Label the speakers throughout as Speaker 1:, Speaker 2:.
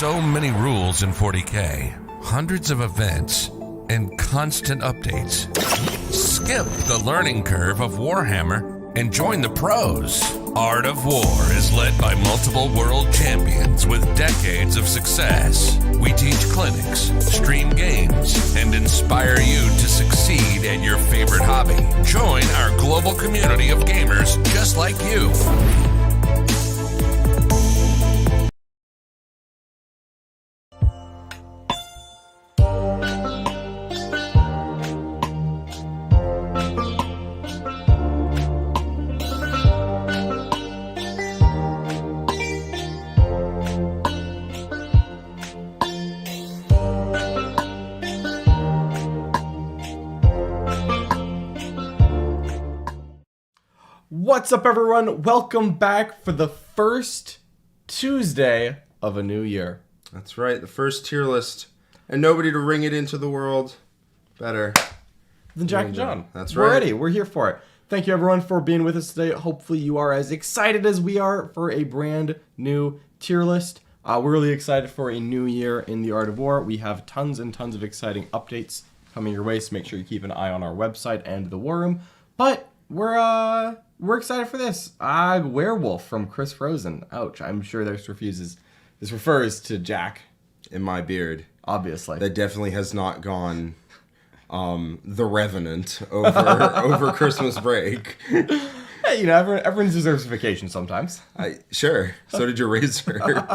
Speaker 1: so many rules in 40K, hundreds of events, and constant updates. Skip the learning curve of Warhammer and join the pros. Art of War is led by multiple world champions with decades of success. We teach clinics, stream games, and inspire you to succeed at your favorite hobby. Join our global community of gamers just like you.
Speaker 2: What's up, everyone? Welcome back for the first Tuesday of a new year.
Speaker 3: That's right, the first tier list. And nobody to ring it into the world better
Speaker 2: Than Jack and John.
Speaker 3: That's
Speaker 2: We're
Speaker 3: right.
Speaker 2: ready. We're here for it. Thank you, everyone, for being with us today. Hopefully you are as excited as we are for a brand new tier list. We're really excited for a new year in the Art of War. We have tons and tons of exciting updates coming your way, so make sure you keep an eye on our website and the War Room. But we're excited for this. Werewolf from Chris Frozen. Ouch. I'm sure this refers to Jack.
Speaker 3: In my beard.
Speaker 2: Obviously.
Speaker 3: That definitely has not gone the Revenant over Christmas break.
Speaker 2: Hey, you know, everyone deserves a vacation sometimes.
Speaker 3: Sure. So did your razor.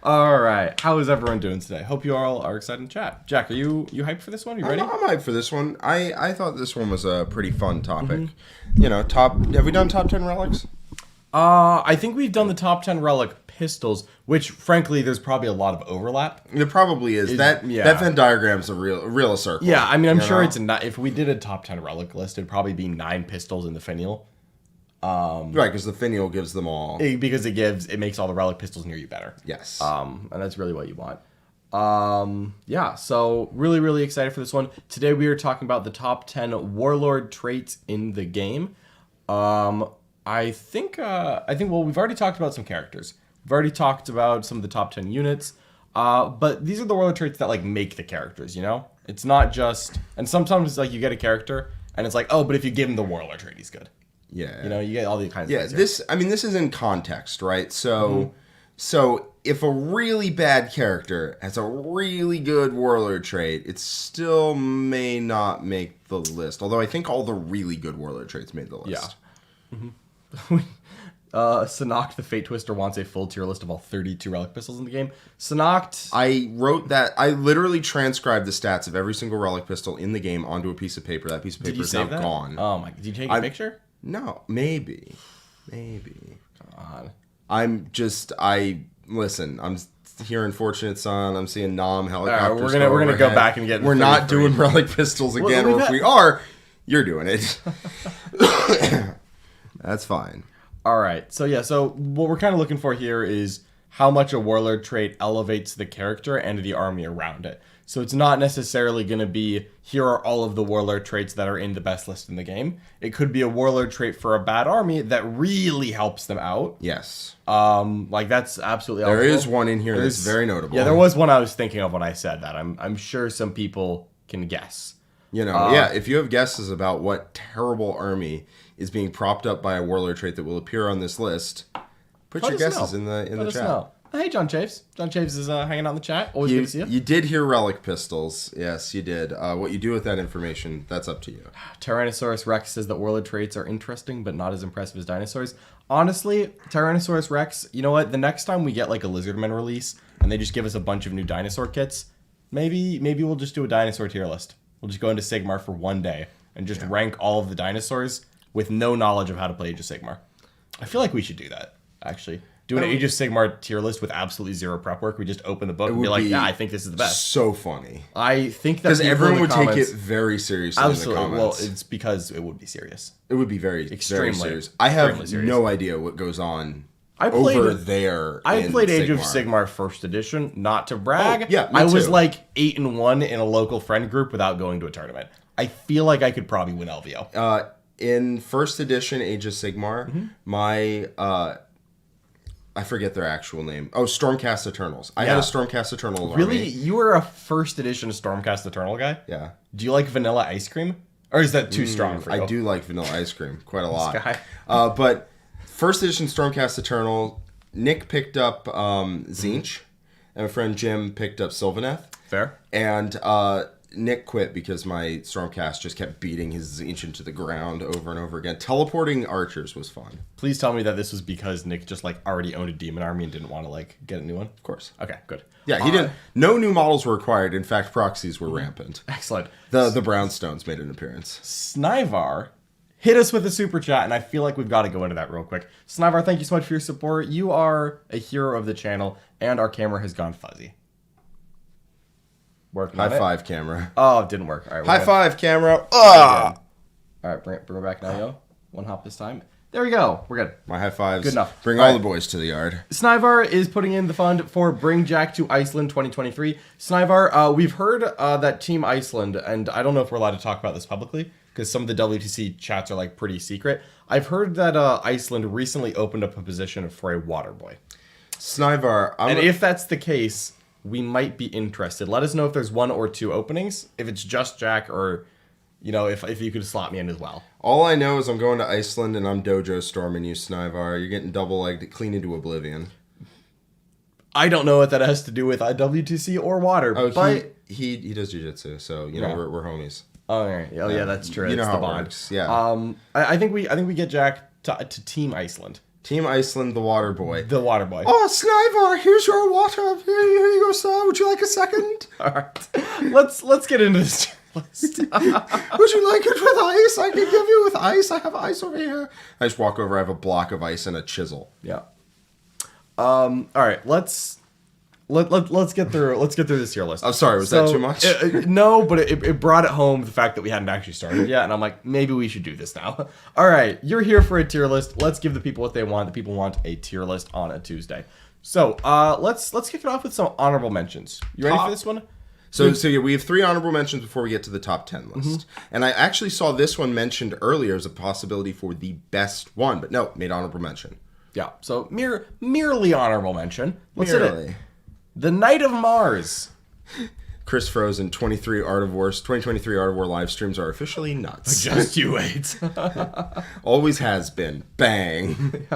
Speaker 2: All right. How is everyone doing today? Hope you all are excited to chat. Jack, are you hyped for this one? Are you ready?
Speaker 3: I'm hyped for this one. I thought this one was a pretty fun topic. Mm-hmm. You know, have we done top 10 relics?
Speaker 2: I think we've done the top 10 relic pistols, which frankly there's probably a lot of overlap.
Speaker 3: There probably is. That Venn diagram's a real circle.
Speaker 2: Yeah, I mean, I'm sure it's if we did a top 10 relic list, it'd probably be 9 pistols in the finial.
Speaker 3: Right, because the finial gives them all.
Speaker 2: Because it makes all the relic pistols near you better.
Speaker 3: Yes.
Speaker 2: And that's really what you want. Yeah, so really excited for this one. Today we are talking about the top 10 Warlord traits in the game. I think we've already talked about some characters. We've already talked about some of the top 10 units. But these are the Warlord traits that like make the characters, you know? It's not just, and sometimes like you get a character and it's like, oh, but if you give him the Warlord trait, he's good.
Speaker 3: Yeah.
Speaker 2: You know, you get all the kinds of things.
Speaker 3: This is in context, right? So if a really bad character has a really good Warlord trait, it still may not make the list. Although I think all the really good Warlord traits made the list.
Speaker 2: Yeah. Mm-hmm. Sanoct the Fate Twister wants a full tier list of all 32 relic pistols in the game. Sanoct.
Speaker 3: I wrote that. I literally transcribed the stats of every single relic pistol in the game onto a piece of paper. That piece of paper is now gone.
Speaker 2: Oh my! Did you take a picture?
Speaker 3: No, maybe.
Speaker 2: God.
Speaker 3: I'm hearing Fortunate Son. I'm seeing Nom helicopters.
Speaker 2: We're gonna go back and get.
Speaker 3: We're not doing relic pistols again, or if we are, you're doing it. That's fine.
Speaker 2: All right. So what we're kind of looking for here is how much a Warlord trait elevates the character and the army around it. So it's not necessarily going to be, here are all of the Warlord traits that are in the best list in the game. It could be a Warlord trait for a bad army that really helps them out.
Speaker 3: Yes.
Speaker 2: Like that's absolutely
Speaker 3: There
Speaker 2: helpful.
Speaker 3: is one in here that's very notable.
Speaker 2: Yeah, there was one I was thinking of when I said that. I'm sure some people can guess.
Speaker 3: You know, if you have guesses about what terrible army is being propped up by a Warlord trait that will appear on this list, put your guesses in the chat.
Speaker 2: Hey, John Chaves. John Chaves is hanging out in the chat. Always good to see you.
Speaker 3: You did hear relic pistols. Yes, you did. What you do with that information, that's up to you.
Speaker 2: Tyrannosaurus Rex says that Warlord traits are interesting, but not as impressive as dinosaurs. Honestly, Tyrannosaurus Rex, you know what? The next time we get like a Lizardman release and they just give us a bunch of new dinosaur kits, maybe we'll just do a dinosaur tier list. We'll just go into Sigmar for one day and just rank all of the dinosaurs with no knowledge of how to play Age of Sigmar. I feel like we should do that, actually. Do an Age of Sigmar tier list with absolutely zero prep work. We just open the book and be like, yeah, I think this is the best.
Speaker 3: So funny.
Speaker 2: I think that
Speaker 3: because everyone would take it very seriously
Speaker 2: absolutely.
Speaker 3: in the comments.
Speaker 2: Well, it's because it would be serious.
Speaker 3: It would be very
Speaker 2: Extremely
Speaker 3: serious. I have no idea what goes on over there.
Speaker 2: I played Age of Sigmar first edition, not to brag.
Speaker 3: Oh, yeah, me
Speaker 2: I was
Speaker 3: too.
Speaker 2: like 8-1 in a local friend group without going to a tournament. I feel like I could probably win LVO.
Speaker 3: In first edition Age of Sigmar, my I forget their actual name. Oh, Stormcast Eternals. I had a Stormcast Eternals
Speaker 2: Really?
Speaker 3: army.
Speaker 2: You were a first edition Stormcast Eternal guy?
Speaker 3: Yeah.
Speaker 2: Do you like vanilla ice cream? Or is that too strong for you?
Speaker 3: I do like vanilla ice cream quite a lot.
Speaker 2: guy.
Speaker 3: But first edition Stormcast Eternal, Nick picked up Tzeentch, and my friend Jim picked up Sylvaneth.
Speaker 2: Fair.
Speaker 3: And Nick quit because my Stormcast just kept beating his Tzeentch into the ground over and over again. Teleporting archers was fun.
Speaker 2: Please tell me that this was because Nick just like already owned a demon army and didn't want to like get a new one.
Speaker 3: Of course.
Speaker 2: Okay, good.
Speaker 3: Yeah, he didn't. No new models were required. In fact, proxies were rampant.
Speaker 2: Excellent.
Speaker 3: The Brownstones made an appearance.
Speaker 2: Snivar hit us with a super chat, and I feel like we've got to go into that real quick. Snivar, thank you so much for your support. You are a hero of the channel, and our camera has gone fuzzy. Working on
Speaker 3: High
Speaker 2: it.
Speaker 3: five, camera.
Speaker 2: Oh, it didn't work. All right.
Speaker 3: High five, camera.
Speaker 2: All right, bring it back now, yo. One hop this time. There we go. We're good.
Speaker 3: My high fives.
Speaker 2: Good enough.
Speaker 3: Bring
Speaker 2: All
Speaker 3: all
Speaker 2: right.
Speaker 3: the boys to the yard.
Speaker 2: Snivar is putting in the fund for Bring Jack to Iceland 2023. Snivar, we've heard that Team Iceland, and I don't know if we're allowed to talk about this publicly, because some of the WTC chats are like pretty secret. I've heard that Iceland recently opened up a position for a water boy.
Speaker 3: Snivar,
Speaker 2: And if that's the case, we might be interested. Let us know if there's 1 or 2 openings, if it's just Jack, or, you know, if you could slot me in as well.
Speaker 3: all I know is I'm going to Iceland and I'm dojo storming you, Snivar. You're getting double-legged, clean into oblivion.
Speaker 2: I don't know what that has to do with WTC or water,
Speaker 3: Oh,
Speaker 2: but...
Speaker 3: he does jiu-jitsu, so, you know,
Speaker 2: Yeah.
Speaker 3: we're homies.
Speaker 2: Oh, right. Oh, yeah, that's true.
Speaker 3: You know
Speaker 2: It's
Speaker 3: how
Speaker 2: the
Speaker 3: it
Speaker 2: bond.
Speaker 3: works, yeah.
Speaker 2: I think we get Jack to Team Iceland,
Speaker 3: Team Iceland, the water boy.
Speaker 2: the water boy.
Speaker 3: Oh, Snivar, here's your water. Here you go, sir. Would you like a second?
Speaker 2: All right, let's get into this list.
Speaker 3: Would you like it with ice? I can give you with ice. I have ice over here. I just walk over. I have a block of ice and a chisel.
Speaker 2: Yeah. All right, let's get through this tier list.
Speaker 3: I'm sorry, was that too much?
Speaker 2: No, but it brought it home the fact that we hadn't actually started yet, and I'm like, maybe we should do this now. All right, you're here for a tier list. Let's give the people what they want. The people want a tier list on a Tuesday. So let's kick it off with some honorable mentions. You ready for this one?
Speaker 3: So yeah, we have 3 honorable mentions before we get to the top 10 list. And I actually saw this one mentioned earlier as a possibility for the best one, but no, made honorable mention.
Speaker 2: Yeah. So merely honorable mention. Let's hit
Speaker 3: Merely.
Speaker 2: it. The Knight of Mars.
Speaker 3: Chris Frozen 2023 Art of War live streams are officially nuts.
Speaker 2: Just you wait.
Speaker 3: Always has been. Bang.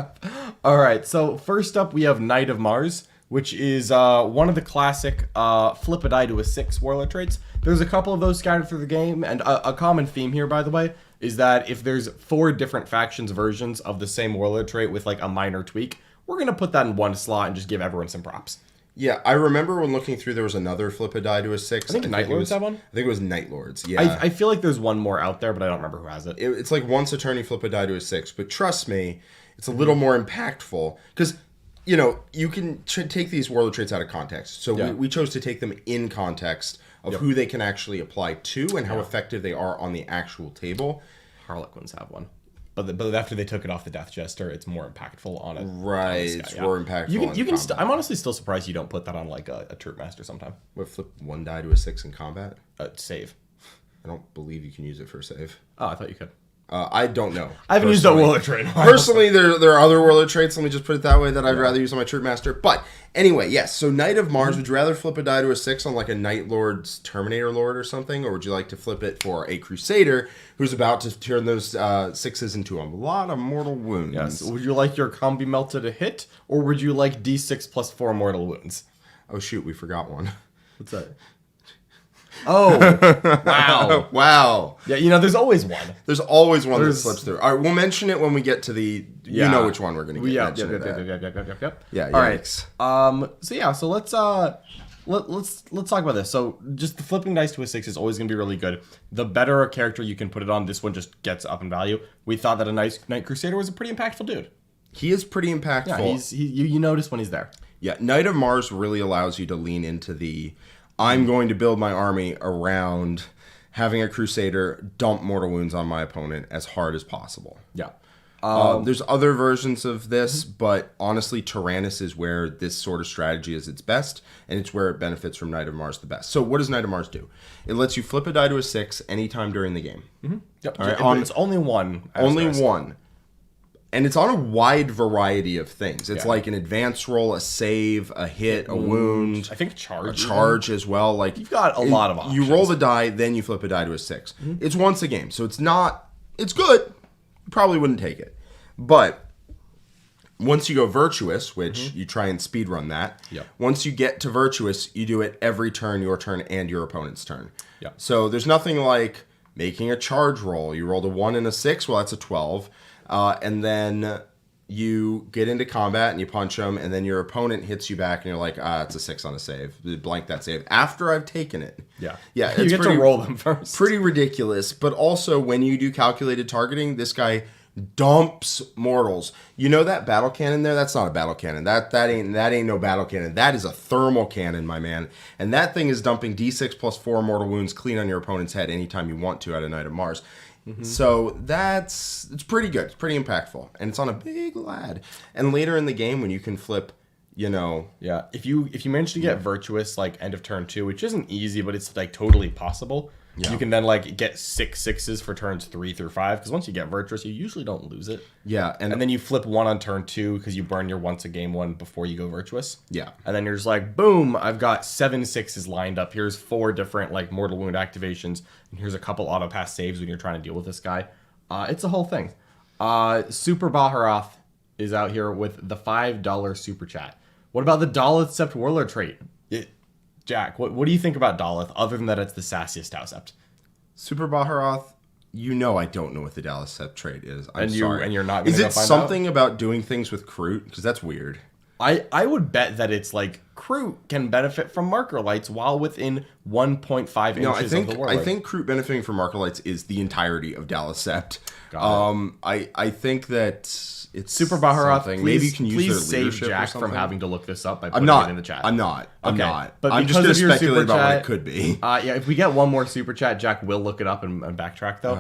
Speaker 2: All right. So first up, we have Knight of Mars, which is one of the classic flip a die to a 6 warlord traits. There's a couple of those scattered through the game, and a common theme here, by the way, is that if there's 4 different factions versions of the same warlord trait with like a minor tweak, we're gonna put that in one slot and just give everyone some props.
Speaker 3: Yeah, I remember when looking through, there was another flip a die to a 6.
Speaker 2: I think Night Lords have one.
Speaker 3: I think it was Night Lords. Yeah,
Speaker 2: I feel like there's one more out there, but I don't remember who has it.
Speaker 3: it's like once a turn you flip a die to a 6. But trust me, it's a little more impactful because you know you can take these warlord traits out of context. So we chose to take them in context of who they can actually apply to and how effective they are on the actual table.
Speaker 2: Harlequins have one. But after they took it off the Death Jester, it's more impactful on it.
Speaker 3: Right, it's more impactful.
Speaker 2: You can.
Speaker 3: combat.
Speaker 2: I'm honestly still surprised you don't put that on like a Troop Master sometime.
Speaker 3: What, flip 1 die to a 6 in combat?
Speaker 2: Save.
Speaker 3: I don't believe you can use it for save.
Speaker 2: Oh, I thought you could.
Speaker 3: I don't know.
Speaker 2: I haven't used that warlord trait.
Speaker 3: Personally, there are other warlord traits, let me just put it that way, that I'd rather use on my Troop Master. But anyway, yes, so Knight of Mars, would you rather flip a die to a 6 on like a Night Lord's Terminator Lord or something? Or would you like to flip it for a Crusader who's about to turn those 6s into a lot of mortal wounds?
Speaker 2: Yes. Would you like your combi melta to hit, or would you like D6 plus 4 mortal wounds?
Speaker 3: Oh shoot, we forgot one.
Speaker 2: What's that? Oh, wow.
Speaker 3: Wow.
Speaker 2: Yeah, you know, there's always one.
Speaker 3: There's always one that
Speaker 2: There's-
Speaker 3: slips through. All right, we'll mention it when we get to the... You know which one we're going to get.
Speaker 2: Yep.
Speaker 3: Yeah,
Speaker 2: All right.
Speaker 3: yikes.
Speaker 2: So let's talk about this. So just the flipping dice to a 6 is always going to be really good. The better a character you can put it on, this one just gets up in value. We thought that a nice Knight Crusader was a pretty impactful dude.
Speaker 3: He is pretty impactful.
Speaker 2: Yeah, you notice when he's there.
Speaker 3: Yeah, Knight of Mars really allows you to lean into the... I'm going to build my army around having a Crusader dump mortal wounds on my opponent as hard as possible.
Speaker 2: Yeah.
Speaker 3: There's other versions of this, but honestly, Tyrannus is where this sort of strategy is its best, and it's where it benefits from Knight of Mars the best. So what does Knight of Mars do? It lets you flip a die to a 6 anytime during the game.
Speaker 2: Yep.
Speaker 3: All right,
Speaker 2: It's only one.
Speaker 3: Only one. And it's on a wide variety of things. It's
Speaker 2: Yeah.
Speaker 3: like an advanced roll, a save, a hit, a wound.
Speaker 2: I think charge.
Speaker 3: A charge as well. Like
Speaker 2: You've got a lot of options.
Speaker 3: You roll the die, then you flip a die to a 6. It's once a game, so it's good. You probably wouldn't take it. But once you go virtuous, which you try and speed run that,
Speaker 2: Yep.
Speaker 3: once you get to virtuous, you do it every turn, your turn and your opponent's turn.
Speaker 2: Yep.
Speaker 3: So there's nothing like making a charge roll. You rolled a 1 and a 6, well, that's a 12. And then you get into combat and you punch them, and then your opponent hits you back, and you're like, it's a 6 on a save. Blank that save. After I've taken it.
Speaker 2: Yeah.
Speaker 3: Yeah,
Speaker 2: You
Speaker 3: it's
Speaker 2: get to roll them first.
Speaker 3: Pretty ridiculous. But also, when you do calculated targeting, this guy dumps mortals. You know that battle cannon there? That's not a battle cannon. That ain't no battle cannon. That is a thermal cannon, my man. And that thing is dumping D6 plus 4 mortal wounds clean on your opponent's head anytime you want to at a Knight of Mars. So it's pretty good. It's pretty impactful. And it's on a big lad. And later in the game when you can flip,
Speaker 2: Yeah, if you manage to get virtuous like end of turn 2, which isn't easy, but it's like totally possible.
Speaker 3: Yeah.
Speaker 2: You can then like get 6 6s for turns 3 through 5, because once you get virtuous, you usually don't lose it.
Speaker 3: Yeah,
Speaker 2: And then you flip 1 on turn 2 because you burn your once a game 1 before you go virtuous.
Speaker 3: Yeah.
Speaker 2: And then you're just like, boom, I've got 7 6s lined up. Here's 4 different like mortal wound activations, and here's a couple auto pass saves when you're trying to deal with this guy. It's a whole thing. Super Baharoth is out here with the $5 super chat. What about the Daleth Sept Warlord trait? Jack, what do you think about Daleth, other than that it's the sassiest Tau Sept?
Speaker 3: Super Baharoth, I don't know what the Dallas Sept trait is. I'm sorry.
Speaker 2: And you're not gonna
Speaker 3: Is
Speaker 2: go
Speaker 3: it
Speaker 2: find
Speaker 3: something about doing things with Kroot? Because that's weird.
Speaker 2: I would bet that it's like Kroot can benefit from marker lights while within 1.5 inches of the Warlord.
Speaker 3: I think Kroot benefiting from marker lights is the entirety of Dallas Sept. I think that it's
Speaker 2: Super Baharoth,
Speaker 3: something.
Speaker 2: please,
Speaker 3: Maybe you can use
Speaker 2: please
Speaker 3: their
Speaker 2: save
Speaker 3: leadership or
Speaker 2: Jack
Speaker 3: something.
Speaker 2: from having to look this up by putting
Speaker 3: I'm not
Speaker 2: it in the chat.
Speaker 3: I'm not. I'm not.
Speaker 2: But
Speaker 3: I'm just
Speaker 2: because
Speaker 3: going to
Speaker 2: of your
Speaker 3: speculate
Speaker 2: super
Speaker 3: about what
Speaker 2: chat,
Speaker 3: it could be.
Speaker 2: Yeah, if we get one more super chat, Jack will look it up and backtrack though.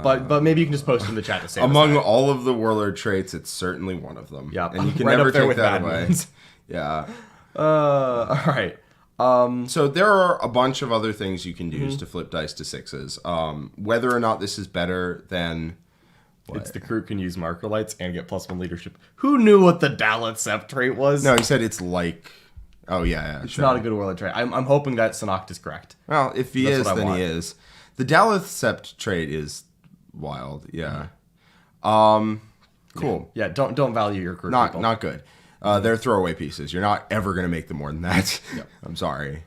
Speaker 2: But maybe you can just post it in the chat to save
Speaker 3: Among
Speaker 2: us
Speaker 3: all of the Warlord traits, it's certainly one of them.
Speaker 2: Yeah,
Speaker 3: and you can
Speaker 2: right
Speaker 3: never
Speaker 2: up there
Speaker 3: take
Speaker 2: with
Speaker 3: that
Speaker 2: bad
Speaker 3: away.
Speaker 2: ones.
Speaker 3: Yeah.
Speaker 2: All right.
Speaker 3: So there are a bunch of other things you can use to flip dice to 6s. Whether or not this is better than...
Speaker 2: It's the Kroot can use marker lights and get +1 leadership. Who knew what the Daleth Sept trait was?
Speaker 3: No, he said it's like... Oh, yeah.
Speaker 2: It's not a good Warlord trait. I'm hoping that Sanoct is correct.
Speaker 3: Well, if he
Speaker 2: That's
Speaker 3: is,
Speaker 2: what I
Speaker 3: then
Speaker 2: want.
Speaker 3: he is. The Daleth Sept trait is wild. Yeah. Cool.
Speaker 2: Yeah, don't value your Kroot people.
Speaker 3: Not good. They're throwaway pieces. You're not ever going to make them more than that. I'm sorry.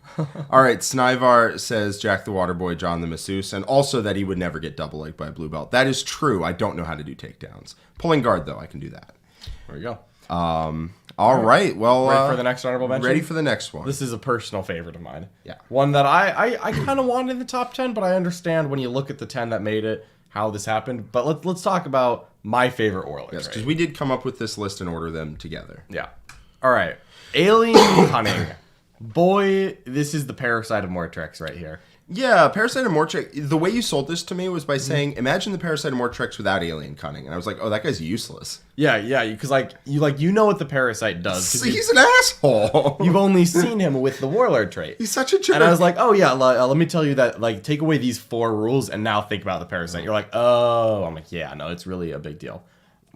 Speaker 3: All right. Snivar says Jack the Waterboy, John the Masseuse, and also that he would never get double legged by a blue belt. That is true. I don't know how to do takedowns. Pulling guard, though, I can do that.
Speaker 2: There you go.
Speaker 3: All right. Well,
Speaker 2: Ready for the next honorable mention?
Speaker 3: Ready for the next one.
Speaker 2: This is a personal favorite of mine.
Speaker 3: Yeah.
Speaker 2: One that I kind of wanted in the top 10, but I understand when you look at the 10 that made it, how this happened. But let's talk about my favorite Warlord
Speaker 3: Yes,
Speaker 2: trait.
Speaker 3: because we did come up with this list and order them together.
Speaker 2: Yeah. All right. Alien Cunning. Boy, this is the Parasite of Mortrex right here.
Speaker 3: Yeah, Parasite of Mortrex, the way you sold this to me was by saying, imagine the Parasite of Mortrex without alien cunning. And I was like, oh, that guy's useless.
Speaker 2: Yeah, because you know what the Parasite does. 'Cause
Speaker 3: He's an asshole.
Speaker 2: you've only seen him with the Warlord trait.
Speaker 3: He's such a jerk.
Speaker 2: And I was like, oh yeah, let me tell you that, like, take away these 4 rules and now think about the Parasite. You're like, oh. I'm like, yeah, no, it's really a big deal.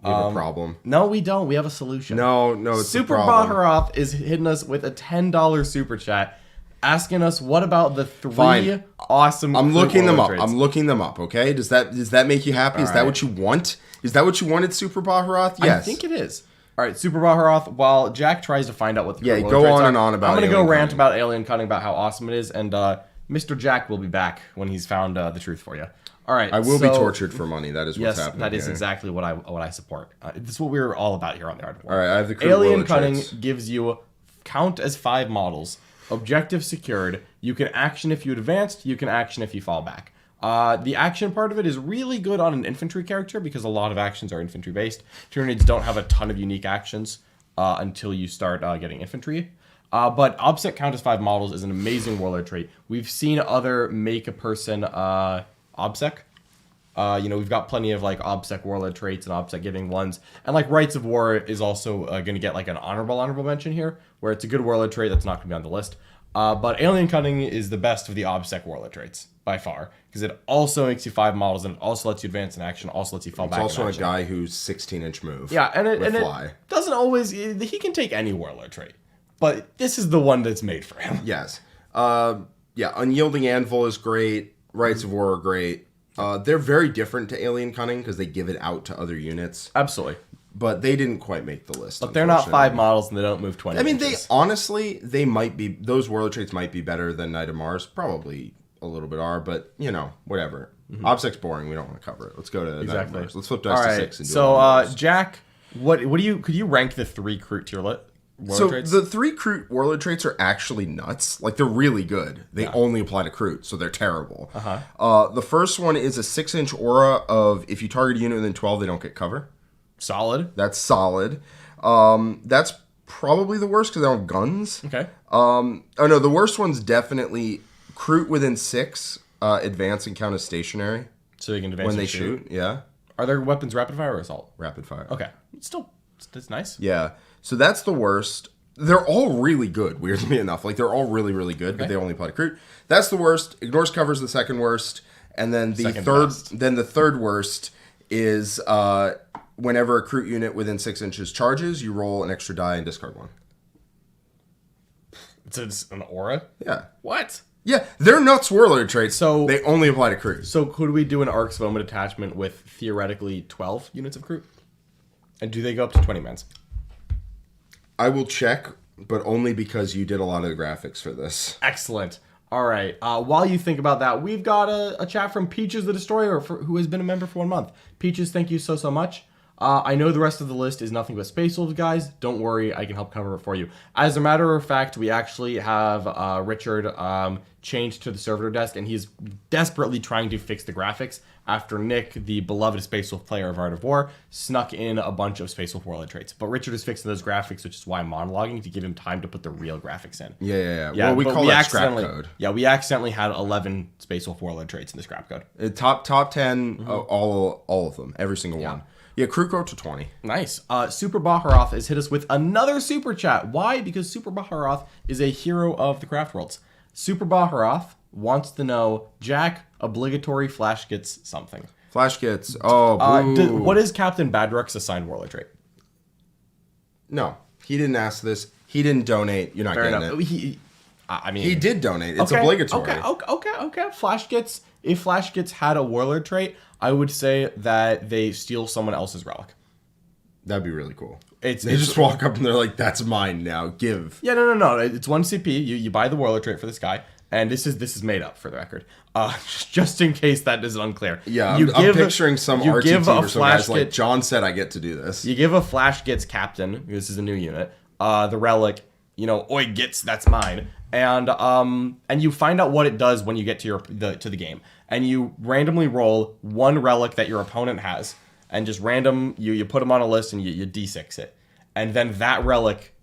Speaker 3: we have a problem.
Speaker 2: No, we don't. We have a solution.
Speaker 3: No, it's
Speaker 2: Super
Speaker 3: a problem.
Speaker 2: Baharoth is hitting us with a $10 super chat, asking us what about the 3
Speaker 3: Fine.
Speaker 2: awesome.
Speaker 3: I'm looking them up.
Speaker 2: Warlord traits?
Speaker 3: I'm looking them up, okay? Does that make you happy? Is that
Speaker 2: right.
Speaker 3: what you want? Is that what you wanted, Super Baharoth? Yes.
Speaker 2: I think it is. All right, Super Baharoth, while Jack tries to find out what the
Speaker 3: Yeah,
Speaker 2: Warlord
Speaker 3: go
Speaker 2: traits
Speaker 3: on
Speaker 2: are,
Speaker 3: and on about
Speaker 2: I'm going to go
Speaker 3: alien
Speaker 2: rant
Speaker 3: cunning.
Speaker 2: about Alien Cunning, about how awesome it is, and Mr. Jack will be back when he's found the truth for you. All right,
Speaker 3: I will be tortured for money. That is what's
Speaker 2: Yes,
Speaker 3: happening
Speaker 2: that is
Speaker 3: here.
Speaker 2: exactly what I support. This is what we're all about here on the Art of War.
Speaker 3: All right, I have the Kroot
Speaker 2: Alien
Speaker 3: Warlord
Speaker 2: Cunning
Speaker 3: traits.
Speaker 2: gives you count as 5 models. Objective secured. You can action if you advanced. You can action if you fall back. The action part of it is really good on an infantry character because a lot of actions are infantry based. Tyranids don't have a ton of unique actions until you start getting infantry. But OBSEC count as 5 models is an amazing Warlord trait. We've seen other make a person OBSEC. We've got plenty of like OBSEC Warlord traits and OBSEC giving ones. And like Rights of War is also going to get like an honorable mention here, where it's a good Warlord trait that's not going to be on the list. But Alien Cunning is the best of the OBSEC Warlord traits by far, because it also makes you 5 models, and it also lets you advance in action, also lets you fall back in
Speaker 3: It's also
Speaker 2: action.
Speaker 3: a guy who's 16-inch move.
Speaker 2: Yeah, and it
Speaker 3: fly.
Speaker 2: doesn't always... He can take any Warlord trait, but this is the one that's made for him.
Speaker 3: Yes. Unyielding Anvil is great. Rites of War are great. They're very different to Alien Cunning because they give it out to other units.
Speaker 2: Absolutely.
Speaker 3: But they didn't quite make the list.
Speaker 2: But they're not 5 models, and they don't move 20
Speaker 3: I mean,
Speaker 2: inches.
Speaker 3: they might be... Those Warlord traits might be better than Knight of Mars. Probably a little bit are, but, whatever. OBSEC's boring. We don't want to cover it. Let's go to Knight of Mars. Let's flip dice to 6 and do it.
Speaker 2: Jack, what do you... Could you rank the 3 Kroot tier Warlord traits?
Speaker 3: The 3 Kroot Warlord traits are actually nuts. Like, they're really good. They only apply to Kroot, so they're terrible. The first one is a 6-inch aura of if you target a unit within 12, they don't get cover.
Speaker 2: Solid.
Speaker 3: That's solid. That's probably the worst because they don't have guns.
Speaker 2: Okay.
Speaker 3: The worst one's definitely Kroot within 6, advance and count as stationary.
Speaker 2: So you can advance
Speaker 3: when they
Speaker 2: and
Speaker 3: shoot. Yeah.
Speaker 2: Are their weapons rapid fire or assault?
Speaker 3: Rapid fire.
Speaker 2: Okay. That's nice.
Speaker 3: Yeah. So that's the worst. They're all really good, weirdly enough. Like, they're all really, really good, but they only apply to Kroot. That's the worst. Ignores cover's the second worst. And then the third worst is whenever a Kroot unit within 6 inches charges, you roll an extra die and discard 1.
Speaker 2: It's an aura?
Speaker 3: Yeah.
Speaker 2: What?
Speaker 3: Yeah, they're nuts Warlord traits,
Speaker 2: So
Speaker 3: they only apply to Kroot.
Speaker 2: So could we do an Arcs of Omen attachment with theoretically 12 units of Kroot? And do they go up to 20 mans?
Speaker 3: I will check, but only because you did a lot of the graphics for this.
Speaker 2: Excellent. All right. While you think about that, we've got a chat from Peaches the Destroyer, who has been a member for 1 month. Peaches, thank you so much. I know the rest of the list is nothing but Space Wolves, guys. Don't worry, I can help cover it for you. As a matter of fact, we actually have Richard changed to the servitor desk, and he's desperately trying to fix the graphics after Nick, the beloved Space Wolf player of Art of War, snuck in a bunch of Space Wolf Warlord traits. But Richard is fixing those graphics, which is why I'm monologuing, to give him time to put the real graphics in.
Speaker 3: Yeah. Well, we call that scrap code.
Speaker 2: Yeah, we accidentally had 11 Space Wolf Warlord traits in the scrap code.
Speaker 3: Top 10, all of them, every single one. Yeah, Kroot go to 20.
Speaker 2: Nice. Super Baharoth has hit us with another super chat. Why? Because Super Baharoth is a hero of the Craft Worlds. Super Baharoth wants to know, Jack, obligatory Flash gets something.
Speaker 3: Flash gets, boo.
Speaker 2: What is Captain Badrock's assigned warlord trait?
Speaker 3: No, he didn't ask this. He didn't donate. You're not
Speaker 2: Fair
Speaker 3: getting
Speaker 2: enough.
Speaker 3: He did donate. It's obligatory.
Speaker 2: Okay. If Flash gets had a warlord trait, I would say that they steal someone else's relic.
Speaker 3: That'd be really cool.
Speaker 2: They
Speaker 3: just walk up and they're like, "That's mine now. Give."
Speaker 2: Yeah, no. It's 1 CP. You buy the warlord trait for this guy, and this is made up for the record. Just in case that is unclear.
Speaker 3: Yeah, I'm picturing some RTT or some guys like John said. I get to do this.
Speaker 2: You give a Flash gets captain. This is a new unit. The relic. Oi gets, that's mine. And you find out what it does when you get to the game, and you randomly roll 1 relic that your opponent has, and just random you put them on a list and you d6 it, and then that relic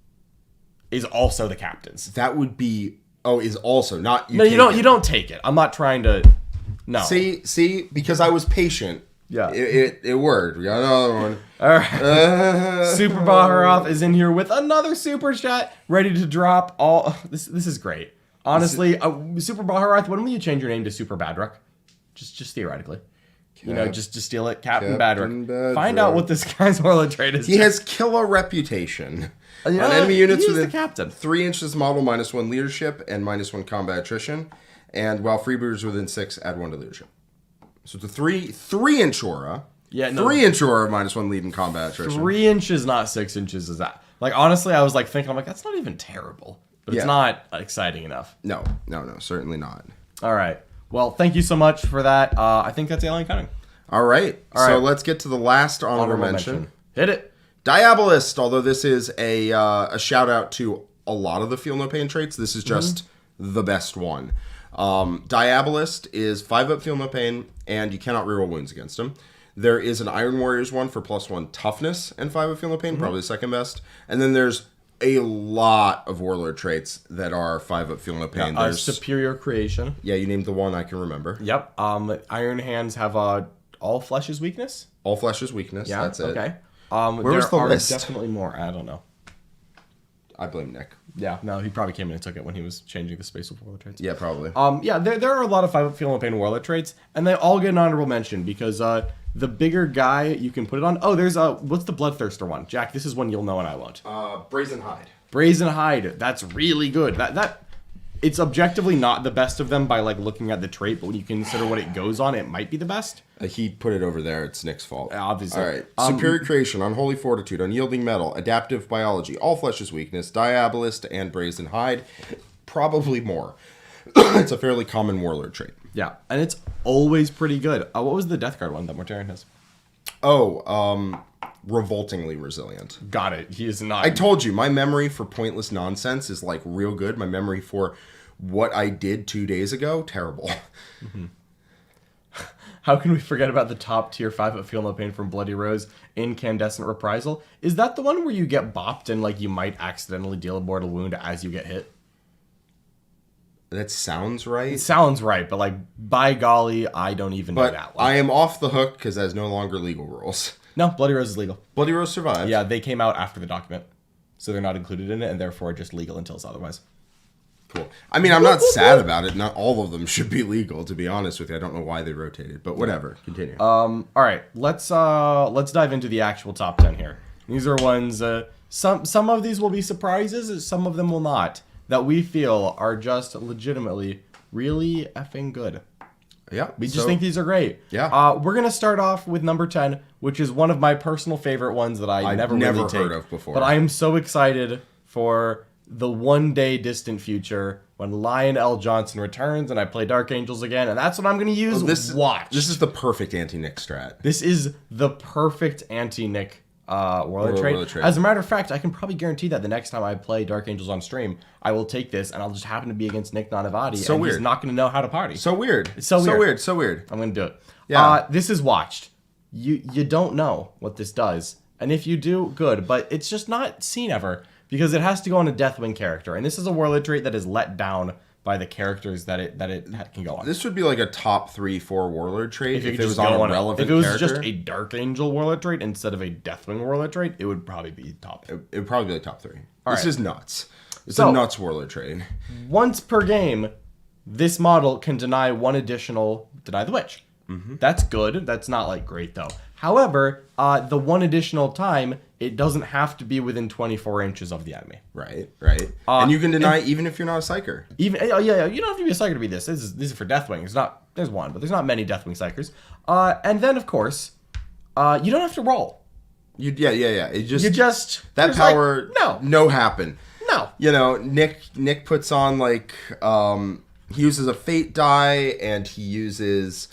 Speaker 2: is also the captain's.
Speaker 3: That would be is also not you.
Speaker 2: No, you don't take it. I'm not trying to. No.
Speaker 3: See, because I was patient.
Speaker 2: Yeah.
Speaker 3: It worked. We got another one.
Speaker 2: All right. Super Baharoth is in here with another super chat, ready to drop all. This is great. Honestly, Super Baharoth, when will you change your name to Super Badrock? Just theoretically. Just steal it. Captain Badrock. Find out what this guy's warlord trait is.
Speaker 3: He has killer reputation. On enemy units
Speaker 2: within
Speaker 3: the captain. 3 inches model, -1 leadership, and -1 combat attrition. And while freebooters within 6, add 1 to leadership. So it's a 3-inch aura.
Speaker 2: Yeah, no.
Speaker 3: 3-inch aura, -1 lead in combat attrition.
Speaker 2: 3 inches, not 6 inches. Is that honestly? I was thinking, that's not even terrible, but it's not exciting enough.
Speaker 3: No, certainly not.
Speaker 2: All right. Well, thank you so much for that. I think that's Alien Cunning.
Speaker 3: All right. So let's get to the last honorable mention.
Speaker 2: Hit it.
Speaker 3: Diabolist. Although this is a shout out to a lot of the Feel No Pain traits, this is just the best one. Diabolist is 5-up Feel No Pain, and you cannot reroll wounds against him. There is an Iron Warriors one for +1 toughness and 5-up Feel No Pain, probably the second best. And then there's a lot of Warlord traits that are 5-up Feel No Pain. There's
Speaker 2: Superior Creation.
Speaker 3: Yeah, you named the one I can remember.
Speaker 2: Yep. Iron Hands have All Flesh is Weakness.
Speaker 3: All Flesh is Weakness. Yeah, that's it.
Speaker 2: Okay.
Speaker 3: Where was the list?
Speaker 2: Definitely more. I don't know.
Speaker 3: I blame Nick.
Speaker 2: Yeah, no, he probably came in and took it when he was changing the space with Warlord traits.
Speaker 3: Yeah, probably.
Speaker 2: Yeah, there are a lot of Feel No Pain Warlord traits, and they all get an honorable mention because the bigger guy you can put it on. Oh, there's what's the Bloodthirster one? Jack, this is one you'll know and I won't.
Speaker 3: Brazen Hide.
Speaker 2: Brazen Hide. That's really good. That it's objectively not the best of them by like looking at the trait, but when you consider what it goes on, it might be the best.
Speaker 3: He put it over there. It's Nick's fault.
Speaker 2: Obviously.
Speaker 3: All right. Superior Creation, Unholy Fortitude, Unyielding Metal, Adaptive Biology, All Flesh is Weakness, Diabolist, and Brazen Hide. Probably more. It's a fairly common Warlord trait.
Speaker 2: Yeah, and it's always pretty good. What was the Death Guard one that Mortarion has?
Speaker 3: Oh, Revoltingly Resilient.
Speaker 2: Got it. He is not.
Speaker 3: I told you, my memory for pointless nonsense is like real good. My memory for what I did 2 days ago, terrible.
Speaker 2: Mm-hmm. How can we forget about the top tier 5 of Feel No Pain from Bloody Rose, Incandescent Reprisal? Is that the one where you get bopped and like you might accidentally deal a mortal wound as you get hit?
Speaker 3: That sounds right.
Speaker 2: It sounds right, but like, by golly, I don't even know that one.
Speaker 3: I am off the hook because that's no longer legal rules.
Speaker 2: No, Bloody Rose is legal.
Speaker 3: Bloody Rose survived.
Speaker 2: Yeah, they came out after the document, so they're not included in it, and therefore just legal until it's otherwise.
Speaker 3: Cool. I mean, I'm not sad about it. Not all of them should be legal, to be honest with you. I don't know why they rotated, but whatever. Continue.
Speaker 2: All right, let's dive into the actual top 10 here. These are ones. Some of these will be surprises, some of them will not. That we feel are just legitimately really effing good.
Speaker 3: Yeah,
Speaker 2: we just think these are great.
Speaker 3: Yeah.
Speaker 2: We're gonna start off with number 10, which is one of my personal favorite ones that I've never really
Speaker 3: heard of before.
Speaker 2: But I am so excited for the one day distant future when Lion L. Johnson returns and I play Dark Angels again, and that's what I'm gonna use. Watch.
Speaker 3: This is the perfect anti-Nick strat.
Speaker 2: This is the perfect anti-Nick Warlord trait. As a matter of fact, I can probably guarantee that the next time I play Dark Angels on stream, I will take this and I'll just happen to be against Nick Nanavati.
Speaker 3: So
Speaker 2: and
Speaker 3: weird.
Speaker 2: He's not going to know how to party.
Speaker 3: So weird.
Speaker 2: It's so weird.
Speaker 3: So weird.
Speaker 2: I'm going to do it.
Speaker 3: Yeah.
Speaker 2: This is watched. You don't know what this does. And if you do, good. But it's just not seen ever because it has to go on a Deathwing character. And this is a Warlord trait that is let down by the characters that it can go on.
Speaker 3: This would be like a top 3-4 Warlord trait if it was on a relevant
Speaker 2: character. If it was
Speaker 3: character.
Speaker 2: just a Dark Angel Warlord trait instead of a Deathwing Warlord trait, it would probably be top.
Speaker 3: It would probably be like top 3.
Speaker 2: All
Speaker 3: this
Speaker 2: right.
Speaker 3: is nuts. It's a nuts Warlord trait.
Speaker 2: Once per game, this model can deny the Witch. Mm-hmm. That's good. That's not like great though. However, the one additional time, it doesn't have to be within 24 inches of the enemy.
Speaker 3: Right. And you can deny even if you're not a Psyker.
Speaker 2: You don't have to be a Psyker to be this. This is for Deathwing. There's one, but there's not many Deathwing Psykers. And then, of course, you don't have to roll.
Speaker 3: Yeah. It just...
Speaker 2: You just...
Speaker 3: That power...
Speaker 2: Like,
Speaker 3: no happen.
Speaker 2: No.
Speaker 3: You know, Nick puts on, like... he uses a Fate die, and he uses...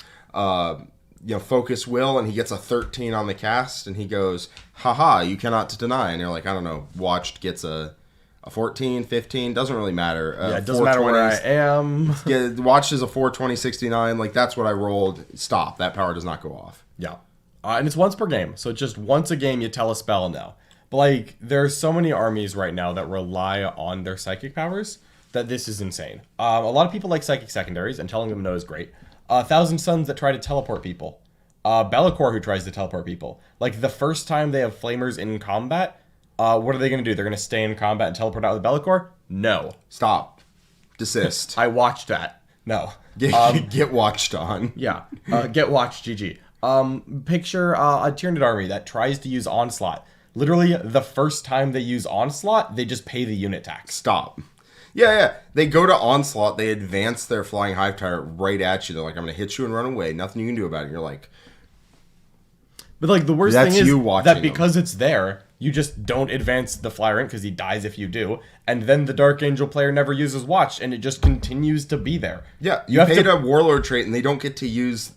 Speaker 3: Focus Will, and he gets a 13 on the cast, and he goes, haha, you cannot deny. And you're like, I don't know, Watched gets a 14, 15, doesn't really matter.
Speaker 2: It doesn't matter where I am.
Speaker 3: Yeah, Watched is a 420, 69, like, that's what I rolled. Stop, that power does not go off.
Speaker 2: Yeah. And it's once per game, so just once a game you tell a spell now. But, like, there's so many armies right now that rely on their psychic powers that this is insane. A lot of people like psychic secondaries, and telling them no is great. 1,000 Suns that try to teleport people. Bellicor who tries to teleport people. Like, the first time they have Flamers in combat, what are they going to do? They're going to stay in combat and teleport out with Bellicor? No.
Speaker 3: Stop. Desist.
Speaker 2: I watched that. No.
Speaker 3: Get watched on.
Speaker 2: Yeah. Get watched, GG. Picture a Tyranid army that tries to use Onslaught. Literally, the first time they use Onslaught, they just pay the unit tax.
Speaker 3: Stop. Yeah. They go to Onslaught, they advance their Flying Hive Tyrant right at you. They're like, I'm going to hit you and run away. Nothing you can do about it. And you're like...
Speaker 2: But, like, the worst thing is that because
Speaker 3: them.
Speaker 2: it's there, you just don't advance the Flyer in because he dies if you do. And then the Dark Angel player never uses Watch, and it just continues to be there.
Speaker 3: Yeah, you paid a Warlord trait, and they don't get to use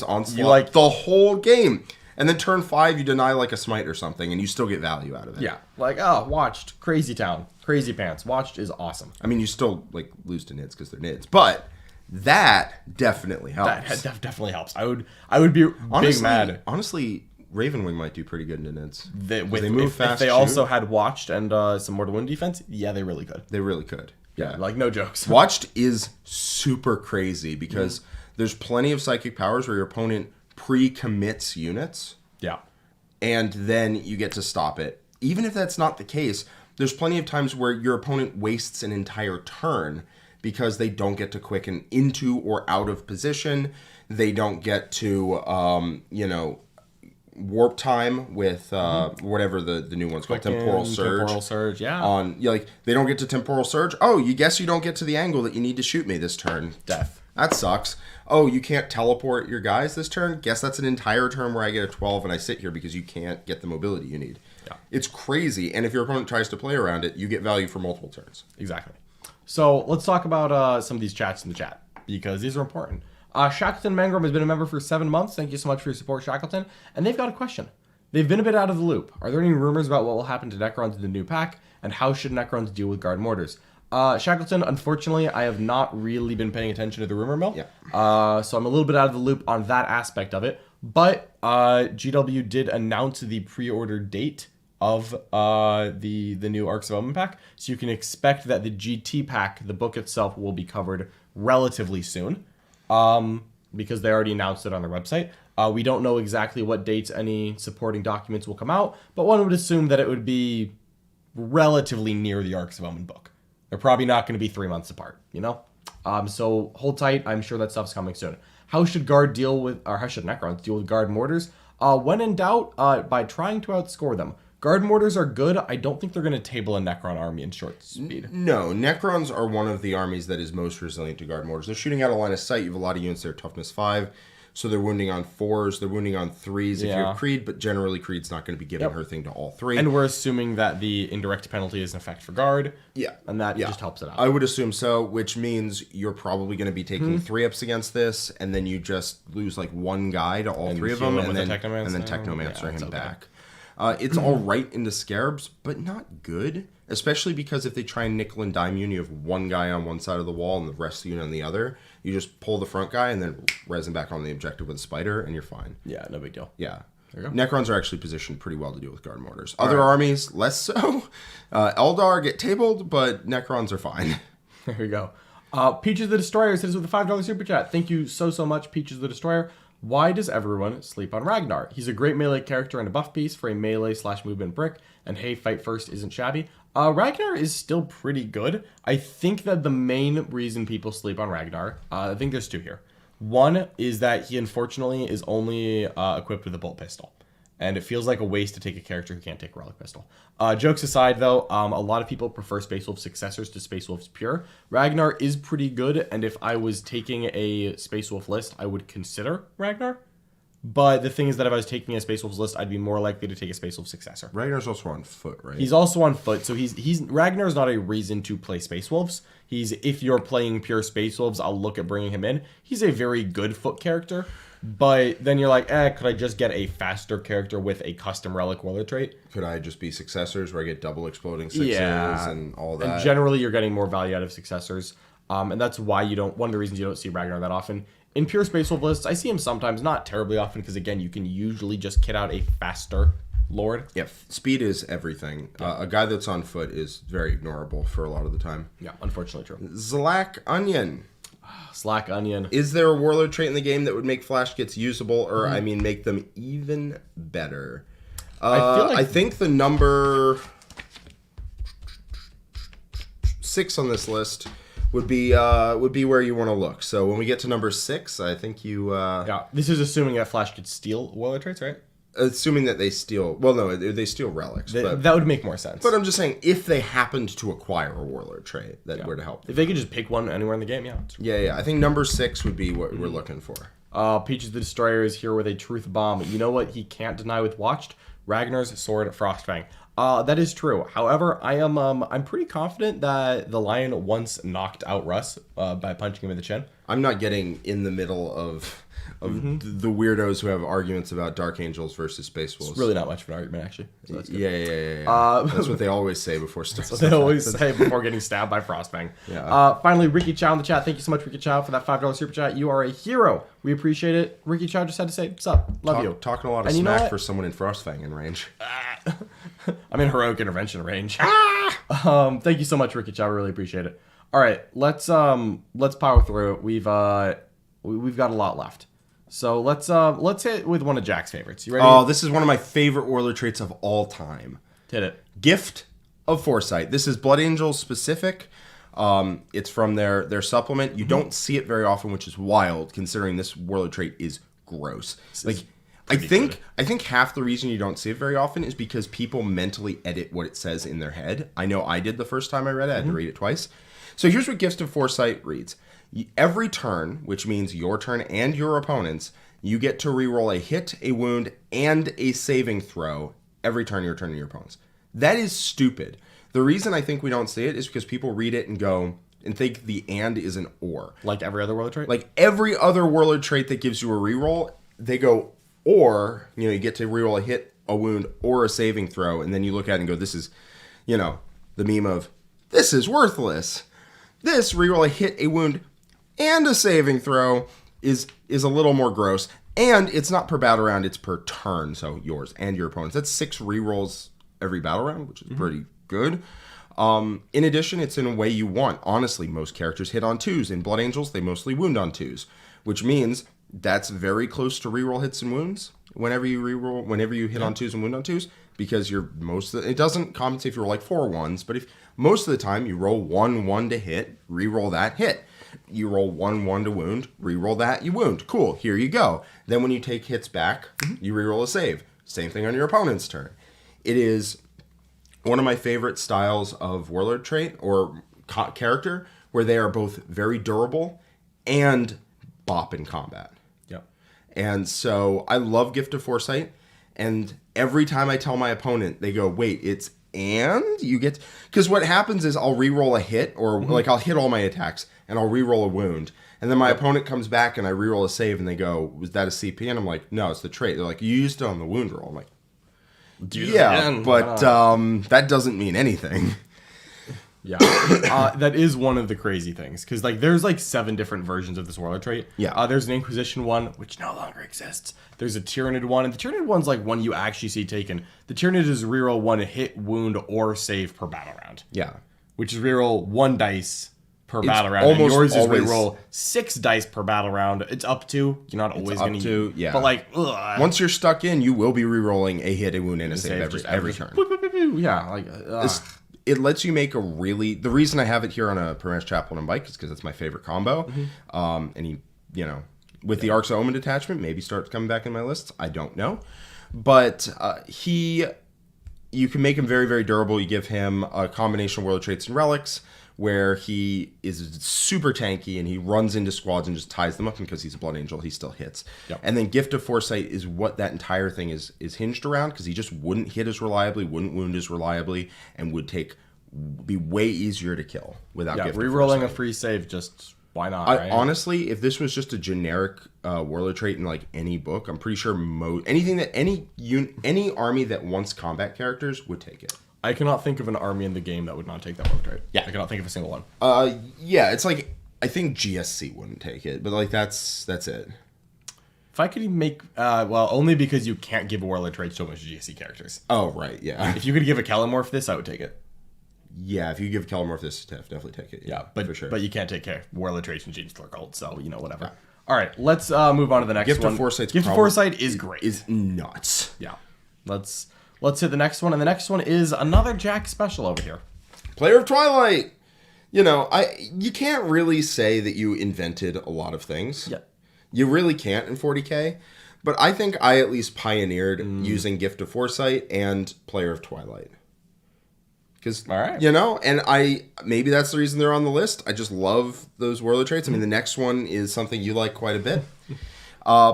Speaker 3: Onslaught the whole game. And then turn 5, you deny like a Smite or something, and you still get value out of it.
Speaker 2: Yeah, like, Watched, Crazy Town, Crazy Pants. Watched is awesome.
Speaker 3: I mean, you still, like, lose to Nids because they're Nids, but that definitely helps.
Speaker 2: That definitely helps. I would be big mad.
Speaker 3: Honestly, Ravenwing might do pretty good in Nids.
Speaker 2: They move fast. If they also had Watched and some Mortal Wound defense, yeah, they really could.
Speaker 3: They really could. Yeah,
Speaker 2: like, no jokes.
Speaker 3: Watched is super crazy because there's plenty of psychic powers where your opponent pre-commits units.
Speaker 2: Yeah.
Speaker 3: And then you get to stop it. Even if that's not the case, there's plenty of times where your opponent wastes an entire turn because they don't get to quicken into or out of position. They don't get to, warp time with whatever the new one's called, temporal surge.
Speaker 2: Temporal surge, yeah.
Speaker 3: They don't get to temporal surge. Oh, you guess you don't get to the angle that you need to shoot me this turn.
Speaker 2: Death.
Speaker 3: That sucks. Oh, you can't teleport your guys this turn? Guess that's an entire turn where I get a 12 and I sit here because you can't get the mobility you need.
Speaker 2: Yeah.
Speaker 3: It's crazy, and if your opponent tries to play around it, you get value for multiple turns.
Speaker 2: Exactly. So let's talk about some of these chats in the chat, because these are important. Shackleton Mangrum has been a member for 7 months. Thank you so much for your support, Shackleton. And they've got a question. They've been a bit out of the loop. Are there any rumors about what will happen to Necrons in the new pack? And how should Necrons deal with guard mortars? Shackleton, unfortunately, I have not really been paying attention to the rumor mill.
Speaker 3: Yeah.
Speaker 2: So I'm a little bit out of the loop on that aspect of it. But GW did announce the pre-order date of the new Arcs of Omen pack. So you can expect that the GT pack, the book itself, will be covered relatively soon. Because they already announced it on their website. We don't know exactly what dates any supporting documents will come out, but one would assume that it would be relatively near the Arcs of Omen book. They're probably not going to be 3 months apart, So hold tight. I'm sure that stuff's coming soon. How should Necrons deal with guard mortars? When in doubt, by trying to outscore them. Guard mortars are good. I don't think they're going to table a Necron army in short speed.
Speaker 3: No, Necrons are one of the armies that is most resilient to guard mortars. They're shooting out a line of sight. You have a lot of units that are toughness 5, so they're wounding on 4s. They're wounding on 3s if you have Creed, but generally Creed's not going to be giving her thing to all 3.
Speaker 2: And we're assuming that the indirect penalty is in effect for guard.
Speaker 3: Yeah.
Speaker 2: And that just helps it out.
Speaker 3: I would assume so, which means you're probably going to be taking 3-ups against this, and then you just lose like one guy to all 3 of them, and then Technomancer him back. It's all right into Scarabs, but not good. Especially because if they try and nickel and dime you have one guy on one side of the wall and the rest of the unit on the other, you just pull the front guy and then res him back on the objective with a spider, and you're fine.
Speaker 2: Yeah, no big deal.
Speaker 3: Yeah.
Speaker 2: There you go.
Speaker 3: Necrons are actually positioned pretty well to deal with guard mortars. Other armies, less so. Eldar get tabled, but Necrons are fine.
Speaker 2: There we go. Peaches the Destroyer says with a $5 super chat. Thank you so much, Peaches the Destroyer. Why does everyone sleep on Ragnar? He's a great melee character and a buff piece for a melee/movement brick, and hey, fight first isn't shabby. Ragnar is still pretty good. I think that the main reason people sleep on Ragnar, I think there's 2 here. One is that he unfortunately is only equipped with a bolt pistol. And it feels like a waste to take a character who can't take a relic pistol. Jokes aside, though, a lot of people prefer Space Wolf successors to Space Wolf's pure. Ragnar is pretty good, and if I was taking a Space Wolf list, I would consider Ragnar. But the thing is that if I was taking a Space Wolves list, I'd be more likely to take a Space Wolf successor.
Speaker 3: Ragnar's also on foot, right?
Speaker 2: He's also on foot, so Ragnar's not a reason to play Space Wolves. If you're playing pure Space Wolves, I'll look at bringing him in. He's a very good foot character. But then you're like, could I just get a faster character with a custom relic warlord trait?
Speaker 3: Could I just be successors where I get double exploding 6s and all that?
Speaker 2: And generally, you're getting more value out of successors. And that's why one of the reasons you don't see Ragnar that often. In pure Space Wolf lists, I see him sometimes, not terribly often, because again, you can usually just kit out a faster lord.
Speaker 3: Yeah, speed is everything. A guy that's on foot is very ignorable for a lot of the time.
Speaker 2: Yeah, unfortunately true.
Speaker 3: Zlak Onion.
Speaker 2: Slack Onion.
Speaker 3: Is there a warlord trait in the game that would make flash kits usable, or make them even better? I think the number 6 on this list would be where you want to look. So when we get to number 6, I think you.
Speaker 2: Yeah, this is assuming that flash could steal warlord traits, right?
Speaker 3: Assuming that they steal. Well, no, they steal relics.
Speaker 2: That would make more sense.
Speaker 3: But I'm just saying, if they happened to acquire a warlord trait, that were to help.
Speaker 2: If they could just pick one anywhere in the game,
Speaker 3: Yeah. I think number 6 would be what we're looking for.
Speaker 2: Peaches the Destroyer is here with a truth bomb. You know what he can't deny with Watched? Ragnar's sword Frostfang. That is true. However, I'm pretty confident that the Lion once knocked out Russ by punching him in the chin.
Speaker 3: I'm not getting in the middle of the weirdos who have arguments about Dark Angels versus Space Wolves.
Speaker 2: It's really not much of an argument, actually. So that's good.
Speaker 3: Yeah. That's what they always say before stuff.
Speaker 2: That's what they always say before getting stabbed by Frostfang.
Speaker 3: Yeah.
Speaker 2: Finally, Ricky Chow in the chat. Thank you so much, Ricky Chow, for that $5 super chat. You are a hero. We appreciate it. Ricky Chow just had to say, what's up? Love you.
Speaker 3: Talking a lot of smack for someone in Frostfang in range.
Speaker 2: I'm in heroic intervention range. Thank you so much, Ricky Chow. I really appreciate it. All right, let's power through it. We've got a lot left. So let's hit with one of Jack's favorites. You ready?
Speaker 3: Oh, this is one of my favorite warlord traits of all time.
Speaker 2: Hit it.
Speaker 3: Gift of Foresight. This is Blood Angel specific. It's from their supplement. You don't see it very often, which is wild considering this Warlord trait is gross. Like, I think half the reason you don't see it very often is because people mentally edit what it says in their head. I know I did the first time I read it. I had to read it twice. So here's what Gift of Foresight reads. Every turn, which means your turn and your opponent's, you get to reroll a hit, a wound, and a saving throw every turn your turn and your opponent's. That is stupid. The reason I think we don't see it is because people read it and go and think the and is an or.
Speaker 2: Like every other Warlord trait?
Speaker 3: Like every other Warlord trait that gives you a reroll, they go or, you get to reroll a hit, a wound, or a saving throw, and then you look at it and go, this is, the meme of, this is worthless. This reroll a hit, a wound, and a saving throw is a little more gross. And it's not per battle round, it's per turn, so yours and your opponent's. That's 6 rerolls every battle round, which is pretty good. In addition, it's in a way you want. Honestly, most characters hit on 2s. In Blood Angels, they mostly wound on 2s, which means that's very close to reroll hits and wounds whenever you hit on 2s and wound on 2s, because it doesn't compensate if you roll like 4 1s, but if most of the time you roll 1-1 to hit, reroll that hit. You roll 1-1 to wound, reroll that, you wound. Cool, here you go. Then when you take hits back, you reroll a save. Same thing on your opponent's turn. It is one of my favorite styles of Warlord trait or character where they are both very durable and bop in combat.
Speaker 2: Yep.
Speaker 3: And so I love Gift of Foresight. And every time I tell my opponent, they go, wait, it's and you get, because what happens is I'll reroll a hit or like I'll hit all my attacks and I'll reroll a wound. And then my opponent comes back and I reroll a save and they go, was that a CP? And I'm like, no, it's the trait. They're like, you used it on the wound roll. I'm like, but that doesn't mean anything.
Speaker 2: Yeah, that is one of the crazy things because there's 7 different versions of this Warlord trait.
Speaker 3: Yeah,
Speaker 2: there's an Inquisition one which no longer exists. There's a Tyrannid one, and the Tyrannid one's one you actually see taken. The Tyrannid is reroll 1 hit, wound, or save per battle round.
Speaker 3: Yeah,
Speaker 2: which is reroll 1 dice per battle round. And yours is reroll 6 dice per battle round. It's up to. You're not always going to.
Speaker 3: Yeah.
Speaker 2: But
Speaker 3: once you're stuck in, you will be rerolling a hit, a wound, and a save every turn.
Speaker 2: Yeah,
Speaker 3: it lets you make the reason I have it here on a Permanent Chaplain and Bike is because it's my favorite combo. And with the Arcs of Omen detachment, maybe starts coming back in my lists. I don't know. But you can make him very, very durable. You give him a combination of Warlord traits and relics where he is super tanky and he runs into squads and just ties them up, and because he's a Blood Angel, he still hits. Yep. And then Gift of Foresight is what that entire thing is hinged around, because he just wouldn't hit as reliably, wouldn't wound as reliably, and would be way easier to kill without Gift of Foresight.
Speaker 2: Rerolling a free save, just why not, right?
Speaker 3: Honestly, if this was just a generic Warlord trait in any book, I'm pretty sure any army that wants combat characters would take it.
Speaker 2: I cannot think of an army in the game that would not take that Warlord trait.
Speaker 3: Yeah.
Speaker 2: I cannot think of a single one.
Speaker 3: Yeah, it's I think GSC wouldn't take it, but that's it.
Speaker 2: If I could make, only because you can't give a Warlord trait so much GSC characters.
Speaker 3: Oh, right, yeah.
Speaker 2: If you could give a Kellamorph this, I would take it.
Speaker 3: Yeah, if you give Kellamorph this, definitely take it.
Speaker 2: Yeah, but
Speaker 3: for sure.
Speaker 2: But you can't take Warlord traits and Gene Killer Cult, so whatever. Yeah. All right, let's move on to the next
Speaker 3: Gift
Speaker 2: one.
Speaker 3: Gift
Speaker 2: of Foresight is great.
Speaker 3: Is nuts.
Speaker 2: Yeah. Let's hit the next one, and the next one is another Jack special over here.
Speaker 3: Player of Twilight. You can't really say that you invented a lot of things.
Speaker 2: Yeah.
Speaker 3: You really can't in 40K, but I think I at least pioneered using Gift of Foresight and Player of Twilight. Because, and maybe that's the reason they're on the list. I just love those Warlord traits. I mean, the next one is something you like quite a bit.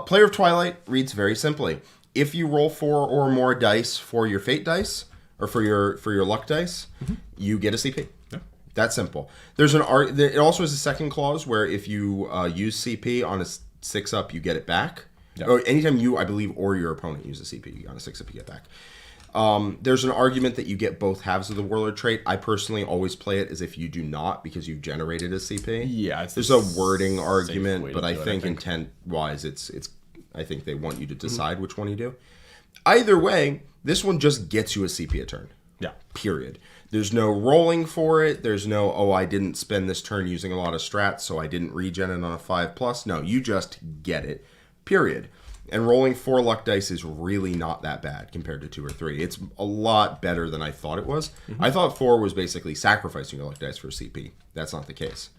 Speaker 3: Player of Twilight reads very simply. If you roll 4 or more dice for your fate dice, or for your luck dice, you get a CP. Yeah. That's simple. It also has a second clause where if you use CP on a 6-up, you get it back. Yep. Or anytime I believe, or your opponent uses CP on a 6-up, you get back. There's an argument that you get both halves of the Warlord trait. I personally always play it as if you do not, because you've generated a CP.
Speaker 2: Yeah,
Speaker 3: there's a wording argument, but I think intent-wise, it's. I think they want you to decide which one you do. Either way, this one just gets you a CP a turn.
Speaker 2: Yeah.
Speaker 3: Period. There's no rolling for it. There's no, I didn't spend this turn using a lot of strats, so I didn't regen it on a 5+. No, you just get it. Period. And rolling 4 luck dice is really not that bad compared to 2 or 3. It's a lot better than I thought it was. I thought 4 was basically sacrificing your luck dice for CP. That's not the case.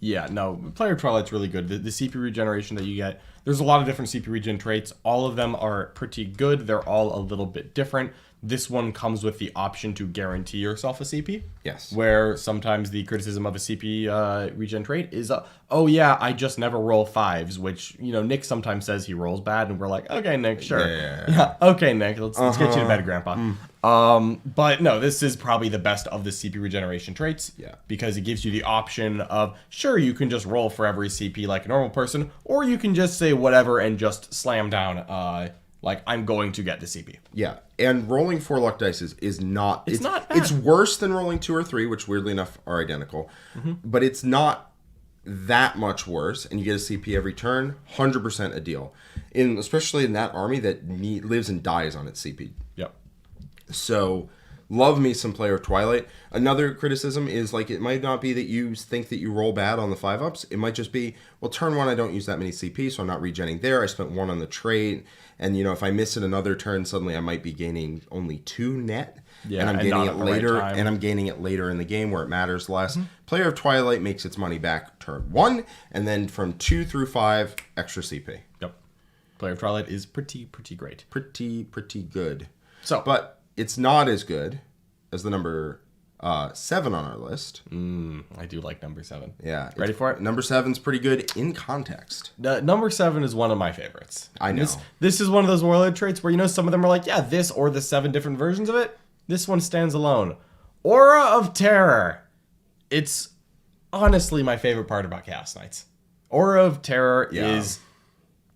Speaker 2: Yeah, no, Player of Twilight's really good. The CP regeneration that you get, there's a lot of different CP regen traits. All of them are pretty good. They're all a little bit different. This one comes with the option to guarantee yourself a CP.
Speaker 3: Yes.
Speaker 2: Where sometimes the criticism of a CP regen trait is, oh yeah, I just never roll 5s, which, you know, Nick sometimes says he rolls bad, and we're like, okay, Nick, sure. Yeah, okay, Nick, let's get you to bed, Grandpa. But no, this is probably the best of the CP regeneration traits.
Speaker 3: Yeah.
Speaker 2: Because it gives you the option of, sure, you can just roll for every CP like a normal person, or you can just say whatever and just slam down, like, I'm going to get the CP.
Speaker 3: Yeah, and rolling 4 luck dice is not...
Speaker 2: It's not bad.
Speaker 3: It's worse than rolling 2 or 3, which weirdly enough are identical. But it's not that much worse, and you get a CP every turn. 100% a deal. Especially in that army that lives and dies on its CP.
Speaker 2: Yep.
Speaker 3: So, love me some Player of Twilight. Another criticism is, like, it might not be that you think that you roll bad on the 5-ups. It might just be, well, turn 1, I don't use that many CP, so I'm not regenning there. I spent 1 on the trait. And, you know, if I miss it another turn, suddenly I might be gaining only 2 net.
Speaker 2: Yeah,
Speaker 3: and I'm
Speaker 2: and
Speaker 3: gaining
Speaker 2: not
Speaker 3: it
Speaker 2: at the right
Speaker 3: later.
Speaker 2: time.
Speaker 3: And I'm gaining it later in the game where it matters less. Player of Twilight makes its money back turn 1. And then from 2 through 5, extra CP.
Speaker 2: Yep. Player of Twilight is pretty great.
Speaker 3: Pretty good.
Speaker 2: So,
Speaker 3: But it's not as good as the number 7 on our list.
Speaker 2: I do like number 7.
Speaker 3: Yeah.
Speaker 2: Ready for it?
Speaker 3: Number 7's pretty good in context.
Speaker 2: Number 7 is one of my favorites.
Speaker 3: I know.
Speaker 2: This is one of those Warlord traits where, you know, some of them are like, yeah, this or the 7 different versions of it. This one stands alone. Aura of Terror. It's honestly my favorite part about Chaos Knights. Aura of Terror is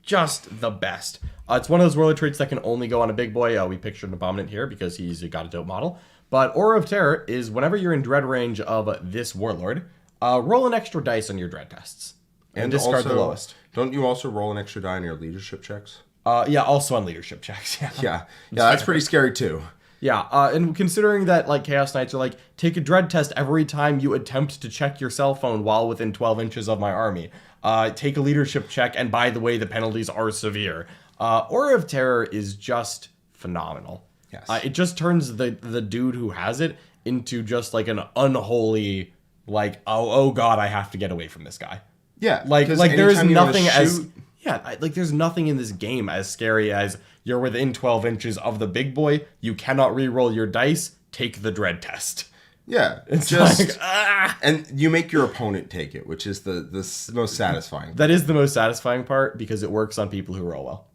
Speaker 2: just the best. It's one of those Warlord traits that can only go on a big boy. We pictured an Abominant here because he's got a dope model. But Aura of Terror is whenever you're in dread range of this Warlord, roll an extra dice on your dread tests. And discard the lowest.
Speaker 3: Don't you also roll an extra die on your leadership checks?
Speaker 2: Yeah, also on leadership checks.
Speaker 3: Yeah, that's pretty scary too.
Speaker 2: Yeah, and considering that, like, Chaos Knights are like, take a dread test every time you attempt to check your cell phone while within 12 inches of my army. Take a leadership check, and by the way, the penalties are severe. Aura of Terror is just phenomenal.
Speaker 3: Yes.
Speaker 2: It just turns the dude who has it into just, like, an unholy, like, oh god, I have to get away from this guy.
Speaker 3: Yeah,
Speaker 2: Like there's nothing as...
Speaker 3: Yeah,
Speaker 2: like there's nothing in this game as scary as you're within 12 inches of the big boy, you cannot re-roll your dice, take the dread test.
Speaker 3: yeah,
Speaker 2: It's
Speaker 3: just
Speaker 2: like,
Speaker 3: and you make your opponent take it, which is the most satisfying.
Speaker 2: That is the most satisfying part because it works on people who roll well.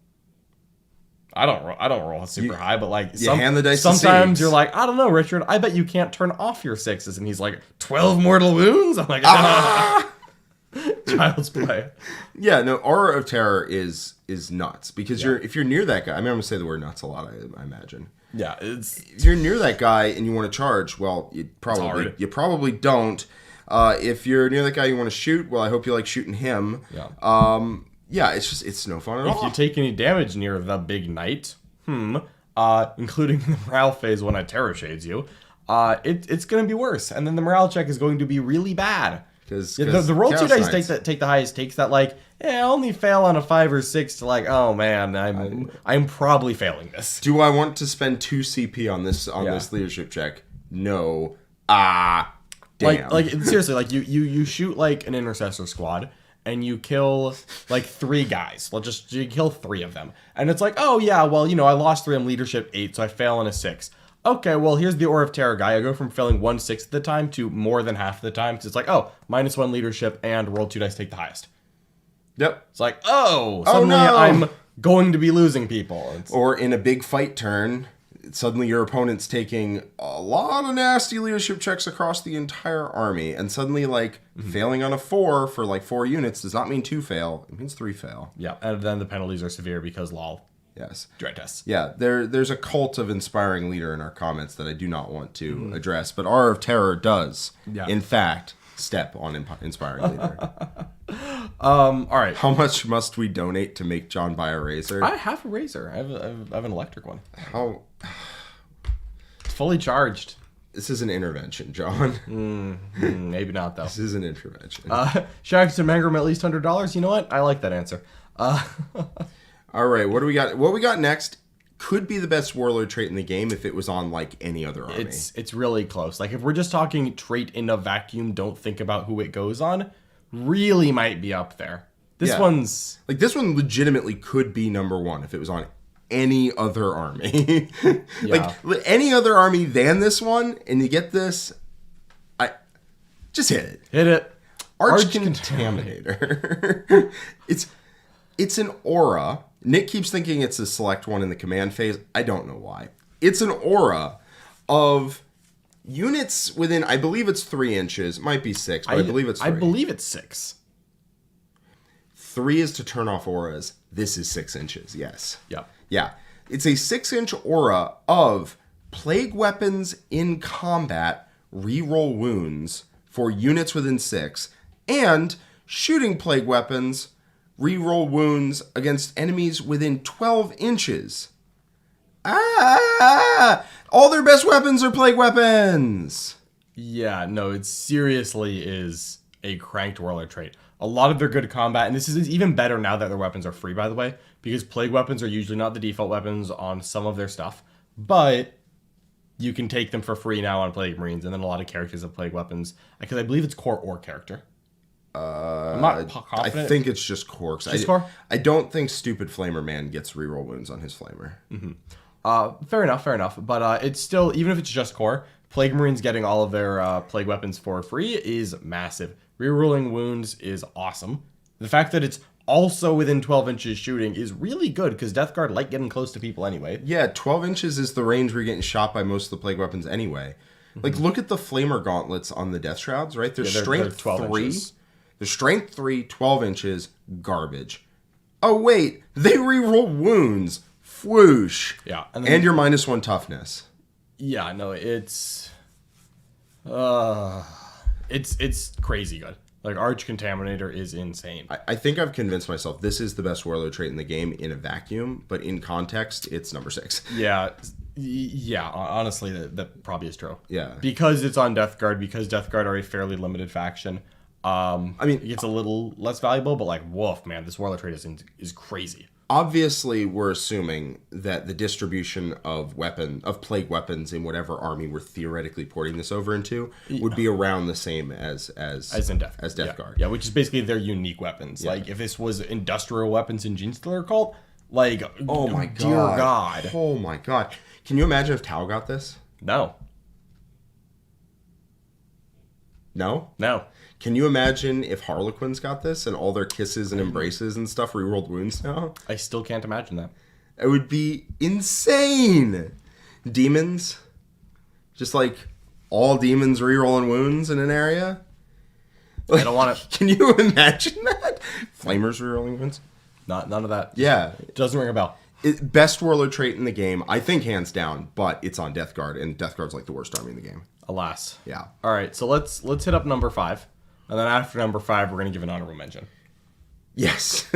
Speaker 2: I don't roll super high, but like
Speaker 3: hand the dice to
Speaker 2: sometimes
Speaker 3: saves.
Speaker 2: you're like, I don't know, Richard, I bet you can't turn off your 6s, and he's like, 12 mortal wounds? I'm like, child's play.
Speaker 3: Yeah, no, Aura of Terror is nuts because if you're near that guy, I mean, I'm gonna say the word nuts a lot. I imagine.
Speaker 2: Yeah, it's
Speaker 3: If you're near that guy and you want to charge, well, you probably don't. If you're near that guy you want to shoot, well, I hope you like shooting him.
Speaker 2: yeah.
Speaker 3: Yeah, it's no fun at all.
Speaker 2: If you take any damage near the big knight, including the morale phase when it terror shades you, it's going to be worse, and then the morale check is going to be really bad.
Speaker 3: Because
Speaker 2: the roll 2 dice take the highest takes that like, I only fail on a 5 or 6 to like, oh man, I'm probably failing this.
Speaker 3: Do I want to spend 2 CP on this leadership check? No. Damn.
Speaker 2: Like seriously, like you shoot like an intercessor squad and you kill like 3 guys. You kill 3 of them, and it's like, oh yeah, well, you know, I lost 3 on leadership 8, so I fail on a 6. Okay, well, here's the Aura of Terror guy. I go from failing 1/6 of the time to more than half of the time. Because it's like, -1 leadership and roll 2 dice, take the highest.
Speaker 3: Yep.
Speaker 2: It's like, suddenly
Speaker 3: no.
Speaker 2: I'm going to be losing people.
Speaker 3: Or in a big fight turn, suddenly your opponent's taking a lot of nasty leadership checks across the entire army. And suddenly, like, failing on a 4 for, like, 4 units does not mean 2 fail. It means 3 fail.
Speaker 2: Yeah, and then the penalties are severe because lol.
Speaker 3: Yes.
Speaker 2: Dread tests.
Speaker 3: Yeah, there's a cult of inspiring leader in our comments that I do not want to address, but Aura of Terror does, in fact, step on inspiring leader.
Speaker 2: All right.
Speaker 3: How much must we donate to make John buy a razor?
Speaker 2: I have a razor. I have an electric one.
Speaker 3: How?
Speaker 2: It's fully charged.
Speaker 3: This is an intervention, John.
Speaker 2: Maybe not, though.
Speaker 3: This is an intervention.
Speaker 2: Shags to Mangram at least $100. You know what? I like that answer.
Speaker 3: All right, what do we got? What we got next could be the best Warlord trait in the game if it was on like any other army.
Speaker 2: It's really close. Like if we're just talking trait in a vacuum, don't think about who it goes on, really might be up there. This one's
Speaker 3: like this one legitimately could be number one if it was on any other army. Like any other army than this one, and you get this, I just hit it.
Speaker 2: Hit it.
Speaker 3: Arch Contaminator. It's an aura. Nick keeps thinking it's a select one in the command phase. I don't know why. It's an aura of units within, I believe it's 3 inches. Might be 6, but I believe it's 3.
Speaker 2: I believe it's 6.
Speaker 3: 3 is to turn off auras. This is 6 inches, yes.
Speaker 2: Yep.
Speaker 3: Yeah. It's a 6-inch aura of plague weapons in combat, reroll wounds for units within 6, and shooting plague weapons, reroll wounds against enemies within 12 inches. All their best weapons are plague weapons.
Speaker 2: Yeah, no, it seriously is a cranked Warlord trait. A lot of their good combat, and this is even better now that their weapons are free, by the way, because plague weapons are usually not the default weapons on some of their stuff, but you can take them for free now on Plague Marines, and then a lot of characters have plague weapons, because I believe it's core or character. I'm not confident.
Speaker 3: I think it's just Corks. I don't think Stupid Flamer Man gets reroll wounds on his Flamer.
Speaker 2: Mm-hmm. Fair enough. But it's still, even if it's just core, Plague Marines getting all of their plague weapons for free is massive. Rerolling wounds is awesome. The fact that it's also within 12 inches shooting is really good, because Death Guard like getting close to people anyway.
Speaker 3: Yeah, 12 inches is the range where you're getting shot by most of the plague weapons anyway. Like, look at the Flamer gauntlets on the Death Shrouds, right? They're strength 3.
Speaker 2: Inches.
Speaker 3: They're strength 3, 12 inches, garbage. Oh, wait, they reroll wounds. Whoosh.
Speaker 2: Yeah.
Speaker 3: And your -1 toughness.
Speaker 2: Yeah, no, it's crazy good. Like, Arch Contaminator is insane.
Speaker 3: I think I've convinced myself this is the best Warlord trait in the game in a vacuum, but in context, it's number 6.
Speaker 2: Yeah, honestly, that probably is true.
Speaker 3: Yeah.
Speaker 2: Because it's on Death Guard, because Death Guard are a fairly limited faction. I mean, it gets a little less valuable, but like, woof, man, this Warlord trait is crazy.
Speaker 3: Obviously, we're assuming that the distribution of plague weapons in whatever army we're theoretically porting this over into would be around the same as
Speaker 2: in Death
Speaker 3: Guard.
Speaker 2: Yeah, which is basically their unique weapons. Yeah. Like, if this was industrial weapons in Genestealer Cult, like,
Speaker 3: oh my god,
Speaker 2: dear God,
Speaker 3: oh my god, can you imagine if Tau got this?
Speaker 2: No.
Speaker 3: Can you imagine if Harlequins got this and all their kisses and embraces and stuff rerolled wounds now?
Speaker 2: I still can't imagine that.
Speaker 3: It would be insane. Demons, just like all demons rerolling wounds in an area.
Speaker 2: I don't want it.
Speaker 3: Can you imagine that? Flamers rerolling wounds?
Speaker 2: None of that.
Speaker 3: Yeah.
Speaker 2: It doesn't ring a bell.
Speaker 3: Best Warlord trait in the game, I think hands down, but it's on Death Guard, and Death Guard's like the worst army in the game.
Speaker 2: Alas.
Speaker 3: Yeah.
Speaker 2: All right, so let's hit up number 5. And then after number 5, we're going to give an honorable mention.
Speaker 3: Yes.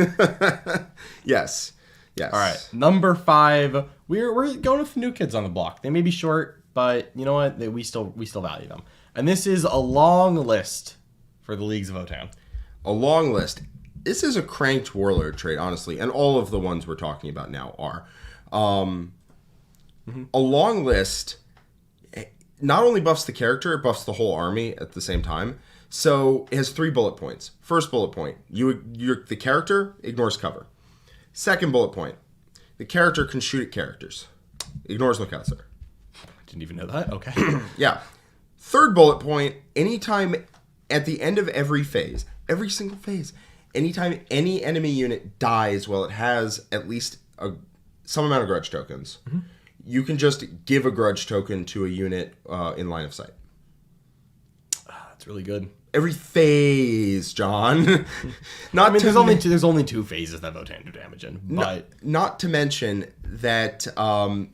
Speaker 3: Yes.
Speaker 2: All right. Number 5, we're going with the new kids on the block. They may be short, but you know what? We still value them. And this is a long list for the Leagues of Votann.
Speaker 3: A long list. This is a cranked Warlord trait, honestly, and all of the ones we're talking about now are. A long list not only buffs the character, it buffs the whole army at the same time. So it has 3 bullet points. First bullet point, the character ignores cover. Second bullet point, the character can shoot at characters. Ignores Lookout Sir.
Speaker 2: Didn't even know that. Okay.
Speaker 3: Yeah. Third bullet point, anytime at the end of every phase, every single phase, anytime any enemy unit dies while it has at least some amount of grudge tokens, you can just give a grudge token to a unit in line of sight.
Speaker 2: That's really good.
Speaker 3: Every phase, John.
Speaker 2: There's only 2 phases that Votann do damage in, but
Speaker 3: not to mention that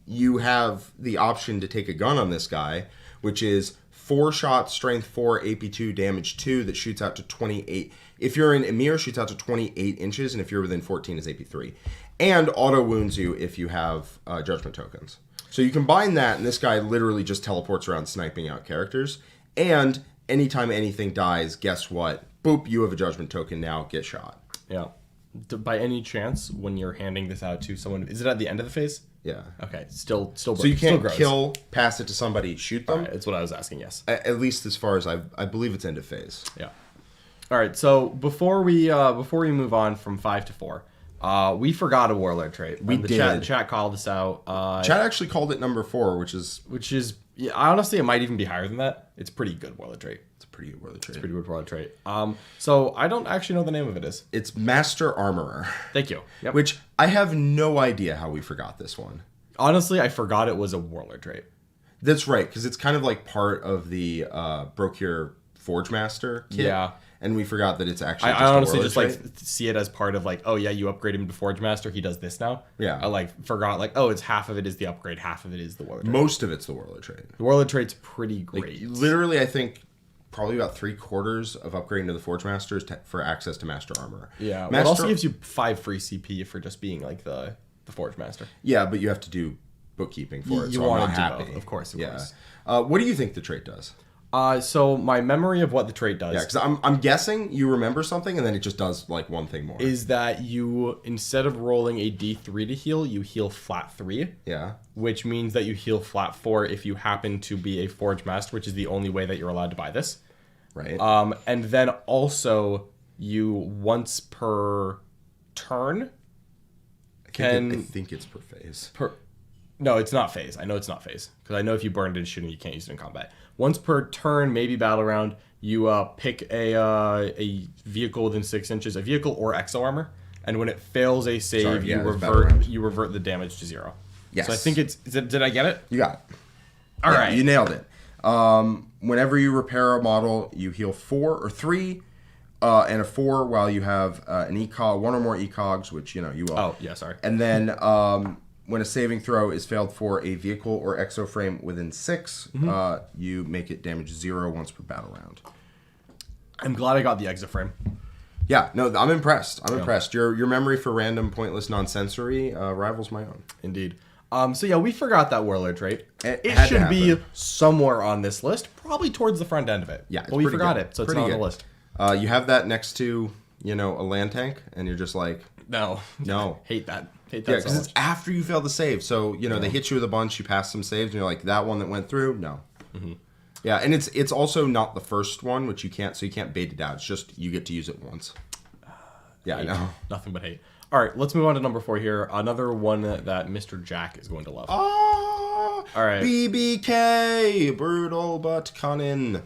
Speaker 3: you have the option to take a gun on this guy, which is 4 shot, strength 4, AP 2, damage 2 that shoots out to 28. If you're in Emir, shoots out to 28 inches, and if you're within 14, is AP 3. And auto wounds you if you have judgment tokens. So you combine that, and this guy literally just teleports around sniping out characters. And anytime anything dies, guess what? Boop, you have a judgment token now, get shot.
Speaker 2: Yeah. By any chance, when you're handing this out to someone, is it at the end of the phase?
Speaker 3: Yeah.
Speaker 2: Okay, still.
Speaker 3: So you can't kill, pass it to somebody, shoot them.
Speaker 2: Right, that's what I was asking. Yes.
Speaker 3: At least as far as I believe it's end of phase.
Speaker 2: Yeah. All right. So before we move on from 5 to 4, we forgot a Warlord trait.
Speaker 3: We did.
Speaker 2: The chat called us out.
Speaker 3: Chat actually called it number 4, which is
Speaker 2: yeah, honestly, it might even be higher than that. It's pretty good Warlord trait.
Speaker 3: it's a pretty good Warlord trait.
Speaker 2: It's a pretty good Warlord trait. So I don't actually know the name of it is.
Speaker 3: It's Master Armorer.
Speaker 2: Thank you. Yep.
Speaker 3: Which I have no idea how we forgot this one.
Speaker 2: Honestly, I forgot it was a Warlord trait.
Speaker 3: That's right, because it's kind of like part of the Brocure Forge Master kit.
Speaker 2: Yeah.
Speaker 3: And we forgot that it's actually
Speaker 2: I honestly
Speaker 3: just
Speaker 2: like see it as part of like, oh yeah, you upgrade him to Forge Master, he does this now.
Speaker 3: Yeah.
Speaker 2: I like forgot like, oh, it's half of it is the upgrade, half of it is the Warlord trait.
Speaker 3: Most of it's the Warlord trait.
Speaker 2: The Warlord trait's pretty great.
Speaker 3: Literally, I think probably about 3/4 of upgrading to the Forge Master is for access to Master Armor.
Speaker 2: Yeah. Well, it also gives you 5 free CP for just being like the Forge Master.
Speaker 3: Yeah, but you have to do bookkeeping for it.
Speaker 2: You
Speaker 3: so
Speaker 2: want
Speaker 3: I'm
Speaker 2: to
Speaker 3: not
Speaker 2: do
Speaker 3: happy.
Speaker 2: both, of course.
Speaker 3: What do you think the trait does?
Speaker 2: So my memory of what the trait does,
Speaker 3: Yeah, because I'm guessing you remember something and then it just does like one thing more.
Speaker 2: is that you, instead of rolling a D3 to heal, you heal flat 3.
Speaker 3: Yeah.
Speaker 2: Which means that you heal flat 4 if you happen to be a Forge Master, which is the only way that you're allowed to buy this.
Speaker 3: Right.
Speaker 2: And then also you once per turn
Speaker 3: I think it's per phase.
Speaker 2: No, it's not phase. I know it's not phase because I know if you burned it in shooting, you can't use it in combat. Once per turn, maybe battle round, you pick a vehicle within 6 inches, a vehicle or exo armor, and when it fails a save, you revert the damage to 0.
Speaker 3: Yes.
Speaker 2: So I think did I get it?
Speaker 3: You got it.
Speaker 2: All right.
Speaker 3: You nailed it. Whenever you repair a model, you heal 4 or 3, and a 4 while you have an ECOG, 1 or more ECOGs, which you will.
Speaker 2: Oh yeah, sorry.
Speaker 3: And then when a saving throw is failed for a vehicle or exo frame within 6, you make it damage 0 once per battle round.
Speaker 2: I'm glad I got the exo frame.
Speaker 3: Yeah, no, I'm impressed. Impressed. Your memory for random, pointless, nonsensory rivals my own.
Speaker 2: Indeed. So yeah, we forgot that Warlord trait.
Speaker 3: It
Speaker 2: should be somewhere on this list, probably towards the front end of it.
Speaker 3: Yeah,
Speaker 2: but we forgot it, so it's not on the list.
Speaker 3: You have that next to, a land tank, and you're just like,
Speaker 2: no. Hate that.
Speaker 3: Yeah, because it's after you fail the save. So, they hit you with a bunch, you pass some saves, and you're like, that one that went through? No. Mm-hmm. Yeah, and it's also not the first one, which you can't bait it out. It's just you get to use it once. Yeah,
Speaker 2: hate.
Speaker 3: I know.
Speaker 2: Nothing but hate. All right, let's move on to number 4 here. Another one that Mr. Jack is going to love.
Speaker 3: All
Speaker 2: right.
Speaker 3: BBK, Brutal But Cunning.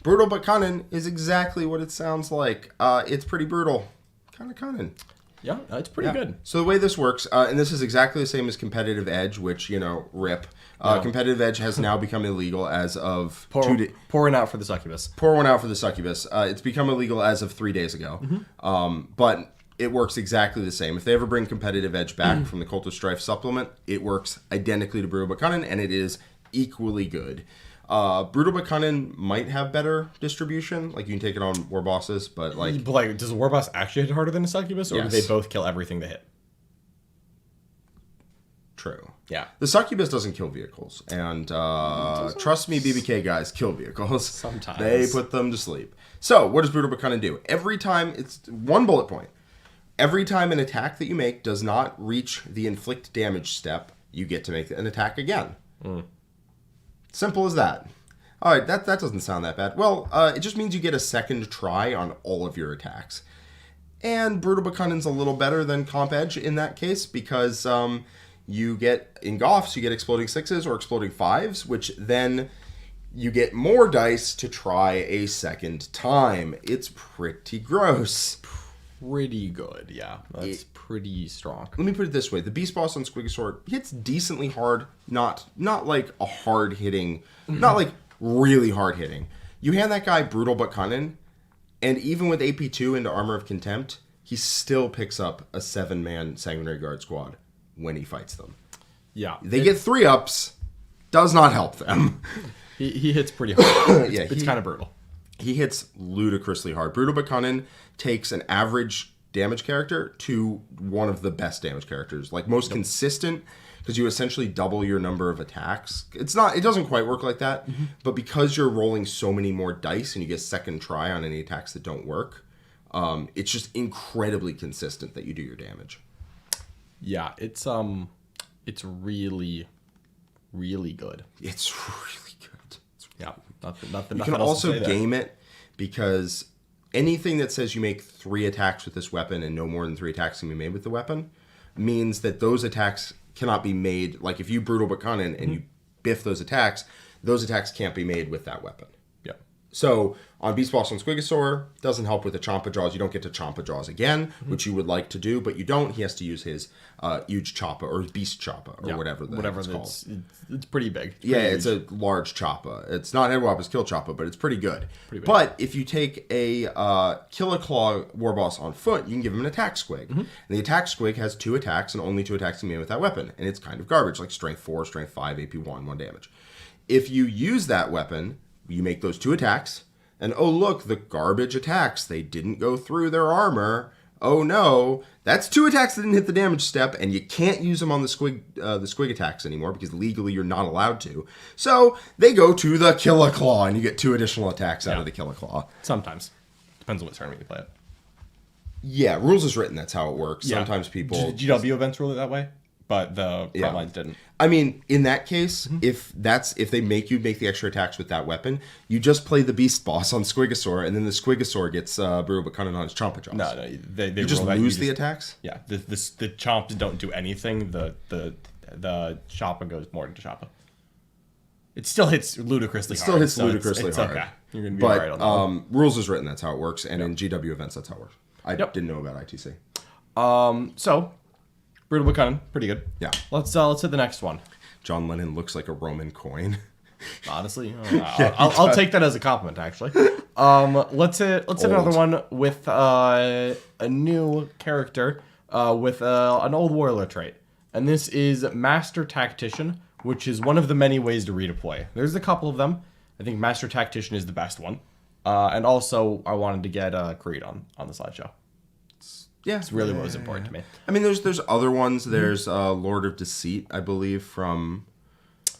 Speaker 3: Brutal But Cunning is exactly what it sounds like. It's pretty brutal. Kind of cunning.
Speaker 2: Yeah, it's pretty good.
Speaker 3: So the way this works, and this is exactly the same as Competitive Edge, which, rip. Competitive Edge has now become illegal as of
Speaker 2: Pour one out for the succubus.
Speaker 3: Pour one out for the succubus. It's become illegal as of 3 days ago. Mm-hmm. But it works exactly the same. If they ever bring Competitive Edge back from the Cult of Strife supplement, it works identically to Brutal But Cunning, and it is equally good. Brutal But Cunning might have better distribution. Like, you can take it on war bosses, but
Speaker 2: does a war boss actually hit harder than a succubus, or do they both kill everything they hit?
Speaker 3: True.
Speaker 2: Yeah.
Speaker 3: The succubus doesn't kill vehicles, and trust me, BBK guys kill vehicles.
Speaker 2: Sometimes.
Speaker 3: They put them to sleep. So, what does Brutal But Cunning do? Every time, it's one bullet point. Every time an attack that you make does not reach the inflict damage step, you get to make an attack again. Simple as that. All right, that doesn't sound that bad. Well, it just means you get a second try on all of your attacks. And Brutal But Cunning's a little better than Comp Edge in that case because you get, in Goffs, you get exploding 6s or exploding 5s, which then you get more dice to try a second time. It's pretty gross.
Speaker 2: Pretty good, yeah. That's pretty strong.
Speaker 3: Let me put it this way. The Beast Boss on Squigosaur hits decently hard. Not like a hard hitting, not like really hard hitting. You hand that guy Brutal But Cunning, and even with AP2 into Armor of Contempt, he still picks up a 7-man Sanguinary Guard squad when he fights them.
Speaker 2: Yeah.
Speaker 3: They get 3-ups. Does not help them.
Speaker 2: He hits pretty hard. It's kind of brutal.
Speaker 3: He hits ludicrously hard. Brutal But Cunning takes an average damage character to one of the best damage characters. Like, most consistent, because you essentially double your number of attacks. It doesn't quite work like that, but because you're rolling so many more dice and you get second try on any attacks that don't work, It's just incredibly consistent that you do your damage.
Speaker 2: Yeah, it's really, really good.
Speaker 3: It's really good.
Speaker 2: Yeah, nothing.
Speaker 3: You can also game it because anything that says you make 3 attacks with this weapon and no more than 3 attacks can be made with the weapon means that those attacks cannot be made. Like if you brutal but cunning and you biff those attacks can't be made with that weapon.
Speaker 2: Yeah.
Speaker 3: So on Beast Boss on Squigosaur, doesn't help with the Champa Jaws. You don't get to Champa Jaws again, which you would like to do, but you don't. He has to use his huge Choppa or Beast Choppa or whatever it's called.
Speaker 2: It's pretty big.
Speaker 3: It's a large Choppa. It's not Headwappa's Kill Choppa, but it's pretty good. But if you take a Killer Claw War Boss on foot, you can give him an Attack Squig. And the Attack Squig has 2 attacks, and only 2 attacks can be made with that weapon. And it's kind of garbage, like Strength 4, Strength 5, AP 1, 1 damage. If you use that weapon, you make those 2 attacks, and oh look, the garbage attacks, they didn't go through their armor. Oh no, that's 2 attacks that didn't hit the damage step, and you can't use them on the squig attacks anymore because legally you're not allowed to. So they go to the Killer Claw, and you get 2 additional attacks out of the Killer Claw.
Speaker 2: Sometimes. Depends on what tournament you play it.
Speaker 3: Yeah, rules is written, that's how it works.
Speaker 2: Yeah.
Speaker 3: Sometimes people...
Speaker 2: GW events rule it that way, but the front lines didn't.
Speaker 3: I mean, in that case, if they make you make the extra attacks with that weapon, you just play the Beast Boss on Squigosaur, and then the Squigosaur gets Brutal but Cunning on his Champa Jaws.
Speaker 2: No, they
Speaker 3: you just lose the attacks?
Speaker 2: Yeah, the Chomps don't do anything. The Choppa goes more into Choppa. It still hits ludicrously hard.
Speaker 3: It's ludicrously hard.
Speaker 2: Okay. You're going to be right on that one.
Speaker 3: Rules is written, that's how it works, and in GW events, that's how it works. I didn't know about ITC.
Speaker 2: So, Brutal but Cunning, pretty good.
Speaker 3: Yeah.
Speaker 2: Let's hit the next one.
Speaker 3: John Lennon looks like a Roman coin.
Speaker 2: Honestly, I'll take that as a compliment. Actually, let's hit another one with a new character with an old Warlord trait, and this is Master Tactician, which is one of the many ways to redeploy. There's a couple of them. I think Master Tactician is the best one, and also I wanted to get Creed on the slideshow.
Speaker 3: Yeah,
Speaker 2: it's really what was important to me.
Speaker 3: I mean, there's other ones. There's Lord of Deceit, I believe, from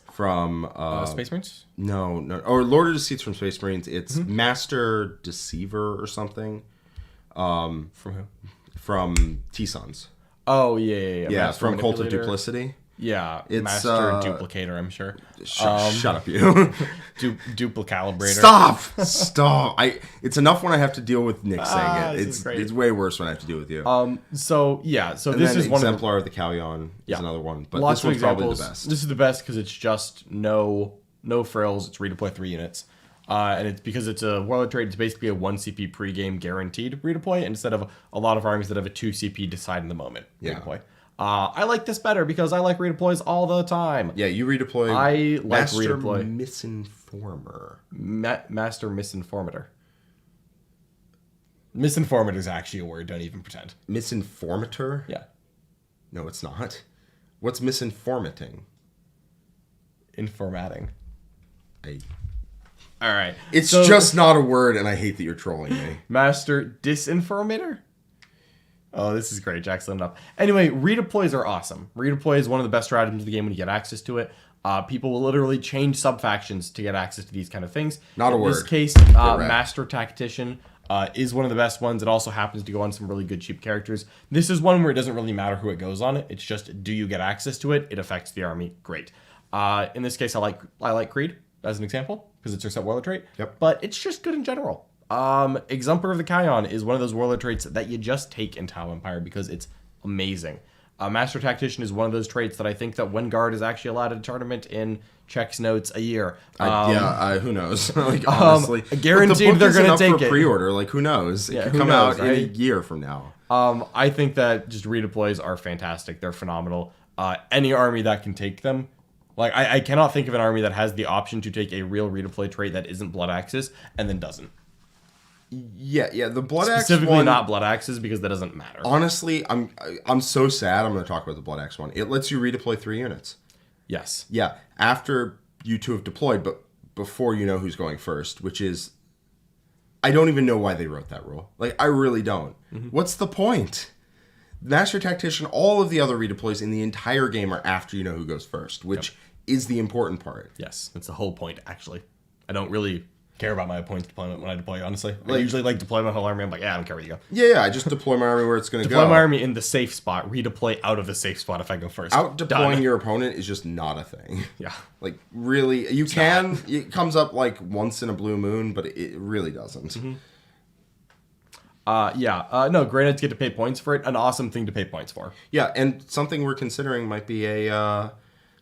Speaker 2: Space Marines.
Speaker 3: No, or Lord of Deceit's from Space Marines. It's Master Deceiver or something.
Speaker 2: From who?
Speaker 3: From T-Sons.
Speaker 2: Oh yeah.
Speaker 3: Yeah, from Cult of Duplicity.
Speaker 2: Yeah,
Speaker 3: it's
Speaker 2: Master Duplicator, I'm sure.
Speaker 3: Shut up, you.
Speaker 2: Duplicalibrator.
Speaker 3: Stop. It's enough when I have to deal with Nick saying it. It's way worse when I have to deal with you.
Speaker 2: So this is one
Speaker 3: Exemplar of the Callion is another one, but
Speaker 2: lots
Speaker 3: this one's
Speaker 2: of
Speaker 3: probably
Speaker 2: examples.
Speaker 3: the best.
Speaker 2: This is the best because it's just no frills. It's redeploy 3 units. And it's because it's a Warlord trait, it's basically a 1 CP pregame guaranteed redeploy instead of a lot of armies that have a 2 CP decide in the moment redeploy. I like this better because I like redeploys all the time.
Speaker 3: Yeah, you redeploy.
Speaker 2: I like
Speaker 3: Master
Speaker 2: redeploy.
Speaker 3: Misinformer.
Speaker 2: Master Misinformator. Misinformator is actually a word. Don't even pretend.
Speaker 3: Misinformator?
Speaker 2: Yeah.
Speaker 3: No, it's not. What's misinformating?
Speaker 2: Informatting.
Speaker 3: All
Speaker 2: right.
Speaker 3: It's just not a word, and I hate that you're trolling me.
Speaker 2: Master Disinformator? Oh, this is great. Jack's lit up. Anyway, redeploys are awesome. Redeploy is one of the best stratagems of the game when you get access to it. People will literally change sub-factions to get access to these kind of things.
Speaker 3: Not a word.
Speaker 2: In this case, Master Tactician is one of the best ones. It also happens to go on some really good cheap characters. This is one where it doesn't really matter who it goes on. It's just, do you get access to it? It affects the army. Great. In this case, I like Creed as an example because it's her set Warlord trait.
Speaker 3: Yep.
Speaker 2: But it's just good in general. Exemplar of the Callion is one of those Warlord traits that you just take in Tau Empire because it's amazing. Master Tactician is one of those traits that I think that when Guard is actually allowed at a tournament in checks notes a year.
Speaker 3: Who knows? Like, honestly,
Speaker 2: guaranteed they're going to take
Speaker 3: it. Pre-order, like who knows? It could come out in a year from now.
Speaker 2: I think that just redeploys are fantastic. They're phenomenal. Any army that can take them. Like I cannot think of an army that has the option to take a real redeploy trait that isn't Blood Axes and then doesn't.
Speaker 3: Yeah, the Blood Axe
Speaker 2: specifically
Speaker 3: one,
Speaker 2: not Blood Axes because that doesn't matter.
Speaker 3: Honestly, I'm so sad. I'm going to talk about the Blood Axe one. It lets you redeploy 3 units.
Speaker 2: Yes.
Speaker 3: Yeah, after you 2 have deployed, but before you know who's going first, which is, I don't even know why they wrote that rule. Like, I really don't. What's the point? Master Tactician, all of the other redeploys in the entire game are after you know who goes first, which is the important part.
Speaker 2: Yes, that's the whole point. Actually, I don't really care about my points deployment when I deploy, honestly. I usually deploy my whole army. I'm like, yeah, I don't care where you go.
Speaker 3: Yeah, I just deploy my army where it's going to go.
Speaker 2: Deploy my army in the safe spot, redeploy out of the safe spot if I go first.
Speaker 3: Out deploying your opponent is just not a thing.
Speaker 2: Yeah.
Speaker 3: Like, really, you can. It comes up like once in a blue moon, but it really doesn't.
Speaker 2: No, Granites get to pay points for it. An awesome thing to pay points for.
Speaker 3: Yeah, and something we're considering might be a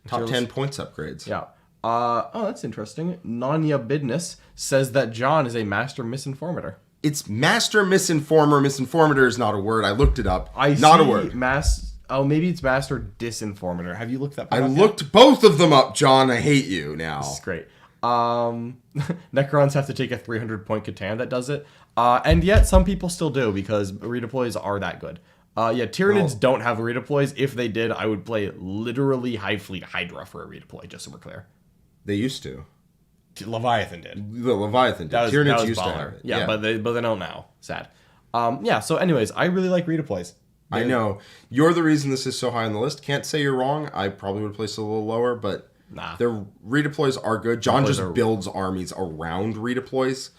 Speaker 3: top 10 points upgrades.
Speaker 2: Yeah. That's interesting. Nanya Bidness says that John is a master misinformator.
Speaker 3: It's master misinformer. Misinformator is not a word. I looked it up.
Speaker 2: A word. Maybe it's master disinformator. Have you looked that up?
Speaker 3: I looked both of them up, John. I hate you now.
Speaker 2: That's great. Necrons have to take a 300-point Catan that does it. And yet some people still do because redeploys are that good. Tyranids don't have redeploys. If they did, I would play literally High Fleet Hydra for a redeploy, just so we're clear.
Speaker 3: They used to.
Speaker 2: Leviathan did.
Speaker 3: The Leviathan did. Tyranids used to have it.
Speaker 2: Yeah, but they don't now. Sad. So anyways, I really like redeploys.
Speaker 3: I know. You're the reason this is so high on the list. Can't say you're wrong. I probably would place it a little lower, but their redeploys are good. John builds armies around redeploys.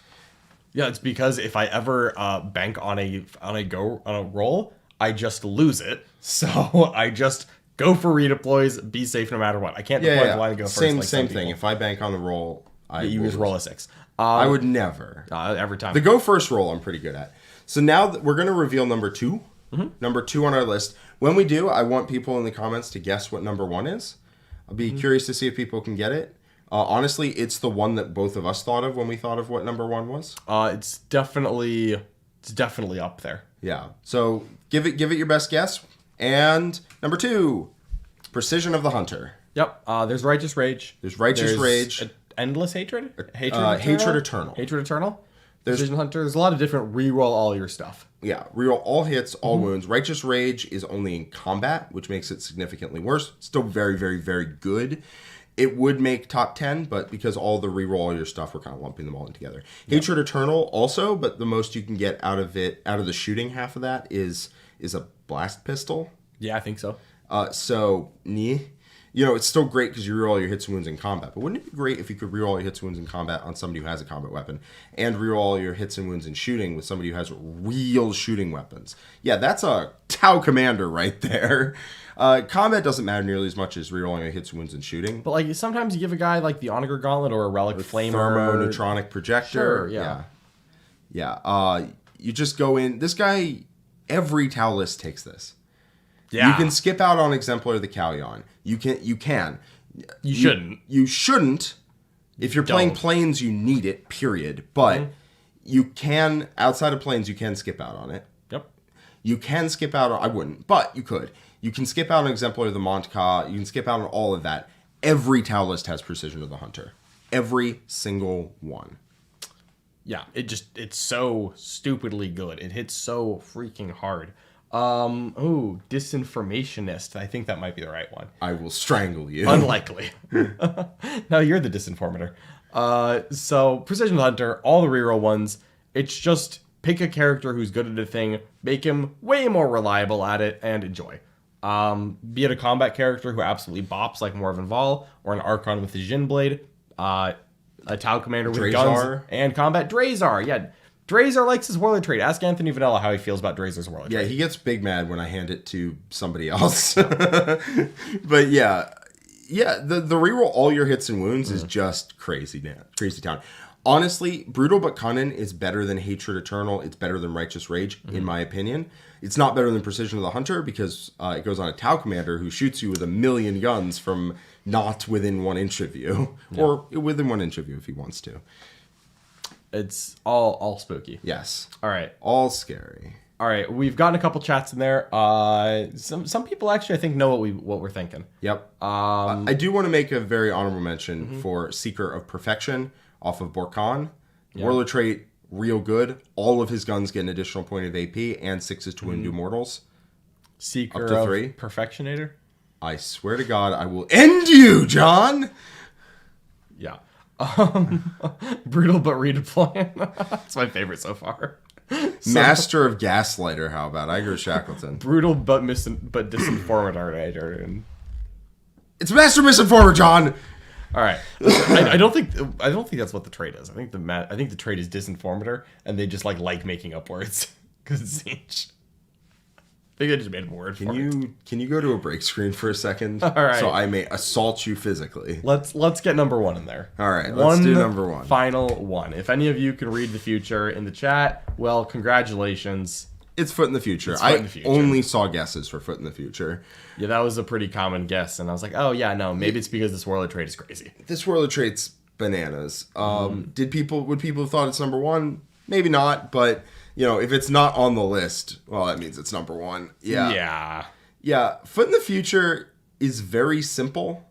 Speaker 2: Yeah, it's because if I ever bank on a roll, I just lose it. So I just go for redeploys, be safe no matter what. I can't deploy the line and go first.
Speaker 3: Same thing. If I bank on the roll,
Speaker 2: you just roll a 6.
Speaker 3: I would never.
Speaker 2: Every time.
Speaker 3: The go first roll, I'm pretty good at. So now we're going to reveal number 2. Mm-hmm. Number 2 on our list. When we do, I want people in the comments to guess what number 1 is. I'll be curious to see if people can get it. Honestly, it's the one that both of us thought of when we thought of what number 1 was. It's
Speaker 2: definitely up there.
Speaker 3: Yeah. So give it your best guess. And number 2, Precision of the Hunter.
Speaker 2: Yep. There's Righteous Rage.
Speaker 3: There's Rage.
Speaker 2: Endless Hatred?
Speaker 3: Hatred Eternal.
Speaker 2: Hatred Eternal? Precision Hunter. There's a lot of different reroll all your stuff.
Speaker 3: Yeah, reroll all hits, all wounds. Righteous Rage is only in combat, which makes it significantly worse. Still very, very, very good. It would make top 10, but because all the reroll all your stuff, we're kind of lumping them all in together. Yep. Hatred Eternal also, but the most you can get out of the shooting half of that is a blast pistol.
Speaker 2: Yeah, I think so.
Speaker 3: It's still great because you reroll all your hits and wounds in combat. But wouldn't it be great if you could reroll all your hits and wounds in combat on somebody who has a combat weapon, and reroll all your hits and wounds in shooting with somebody who has real shooting weapons? Yeah, that's a Tau commander right there. Combat doesn't matter nearly as much as rerolling your hits and wounds in shooting.
Speaker 2: But sometimes you give a guy like the Onager Gauntlet or a Relic Flamer,
Speaker 3: thermoneutronic projector.
Speaker 2: Sure,
Speaker 3: yeah. You just go in. This guy, every Tau list takes this.
Speaker 2: Yeah.
Speaker 3: You can skip out on Exemplar of the Callion. You can.
Speaker 2: You shouldn't.
Speaker 3: You shouldn't. If you're playing planes, you need it, period. But you can, outside of planes, you can skip out on it.
Speaker 2: Yep.
Speaker 3: You can skip out on, I wouldn't, but you could. You can skip out on Exemplar of the Montka. You can skip out on all of that. Every Tau list has Precision of the Hunter. Every single one.
Speaker 2: Yeah, it's so stupidly good. It hits so freaking hard. Disinformationist. I think that might be the right one.
Speaker 3: I will strangle you.
Speaker 2: Unlikely. No, you're the disinformator. So Precision Hunter, all the reroll ones, it's just pick a character who's good at a thing, make him way more reliable at it, and enjoy. Be it a combat character who absolutely bops like Morven Vol, or an Archon with a Jin Blade, a Tau commander with guns and combat. Drazar, yeah. Drazar likes his Warlord trait. Ask Anthony Vanilla how he feels about Drazar's Warlord trait.
Speaker 3: Yeah, he gets big mad when I hand it to somebody else. But yeah, the reroll all your hits and wounds is just crazy town. Honestly, Brutal but Cunning is better than Hatred Eternal. It's better than Righteous Rage, in my opinion. It's not better than Precision of the Hunter because it goes on a Tau commander who shoots you with 1,000,000 guns from not within 1 inch of you. Yeah. Or within 1 inch of you if he wants to.
Speaker 2: It's all spooky.
Speaker 3: Yes.
Speaker 2: All right.
Speaker 3: All scary.
Speaker 2: All right. We've gotten a couple chats in there. Some people actually, I think, know what we're thinking.
Speaker 3: Yep. I do want to make a very honorable mention for Seeker of Perfection off of Borkan. Yep. Warlord trait, real good. All of his guns get an additional point of AP and 6s to wound mortals.
Speaker 2: Seeker
Speaker 3: up to
Speaker 2: of
Speaker 3: 3.
Speaker 2: Perfectionator.
Speaker 3: I swear to God, I will end you, John.
Speaker 2: Yeah. Brutal but redeploying. That's my favorite so far.
Speaker 3: Master of Gaslighter, how about Iger Shackleton?
Speaker 2: Brutal but disinformator.
Speaker 3: It's Master Misinformer, John.
Speaker 2: All right. I don't think that's what the trait is. I think the trait is Disinformator, and they just like making up words because it's Siege. I think I just made a word for it.
Speaker 3: Can you go to a break screen for a second?
Speaker 2: All right.
Speaker 3: So I may assault you physically.
Speaker 2: Let's get number 1 in there.
Speaker 3: All right, let's do number 1.
Speaker 2: Final one. If any of you can read the future in the chat, well, congratulations.
Speaker 3: It's Foot in the Future.
Speaker 2: Foot in the Future.
Speaker 3: I only saw guesses for Foot in the Future.
Speaker 2: Yeah, that was a pretty common guess, and I was like, oh yeah, no, maybe it's because this Warlord trait is crazy.
Speaker 3: This Warlord trait's bananas. Would people have thought it's number 1? Maybe not, but if it's not on the list, well, that means it's number 1. Yeah. Yeah. Foot in the Future is very simple,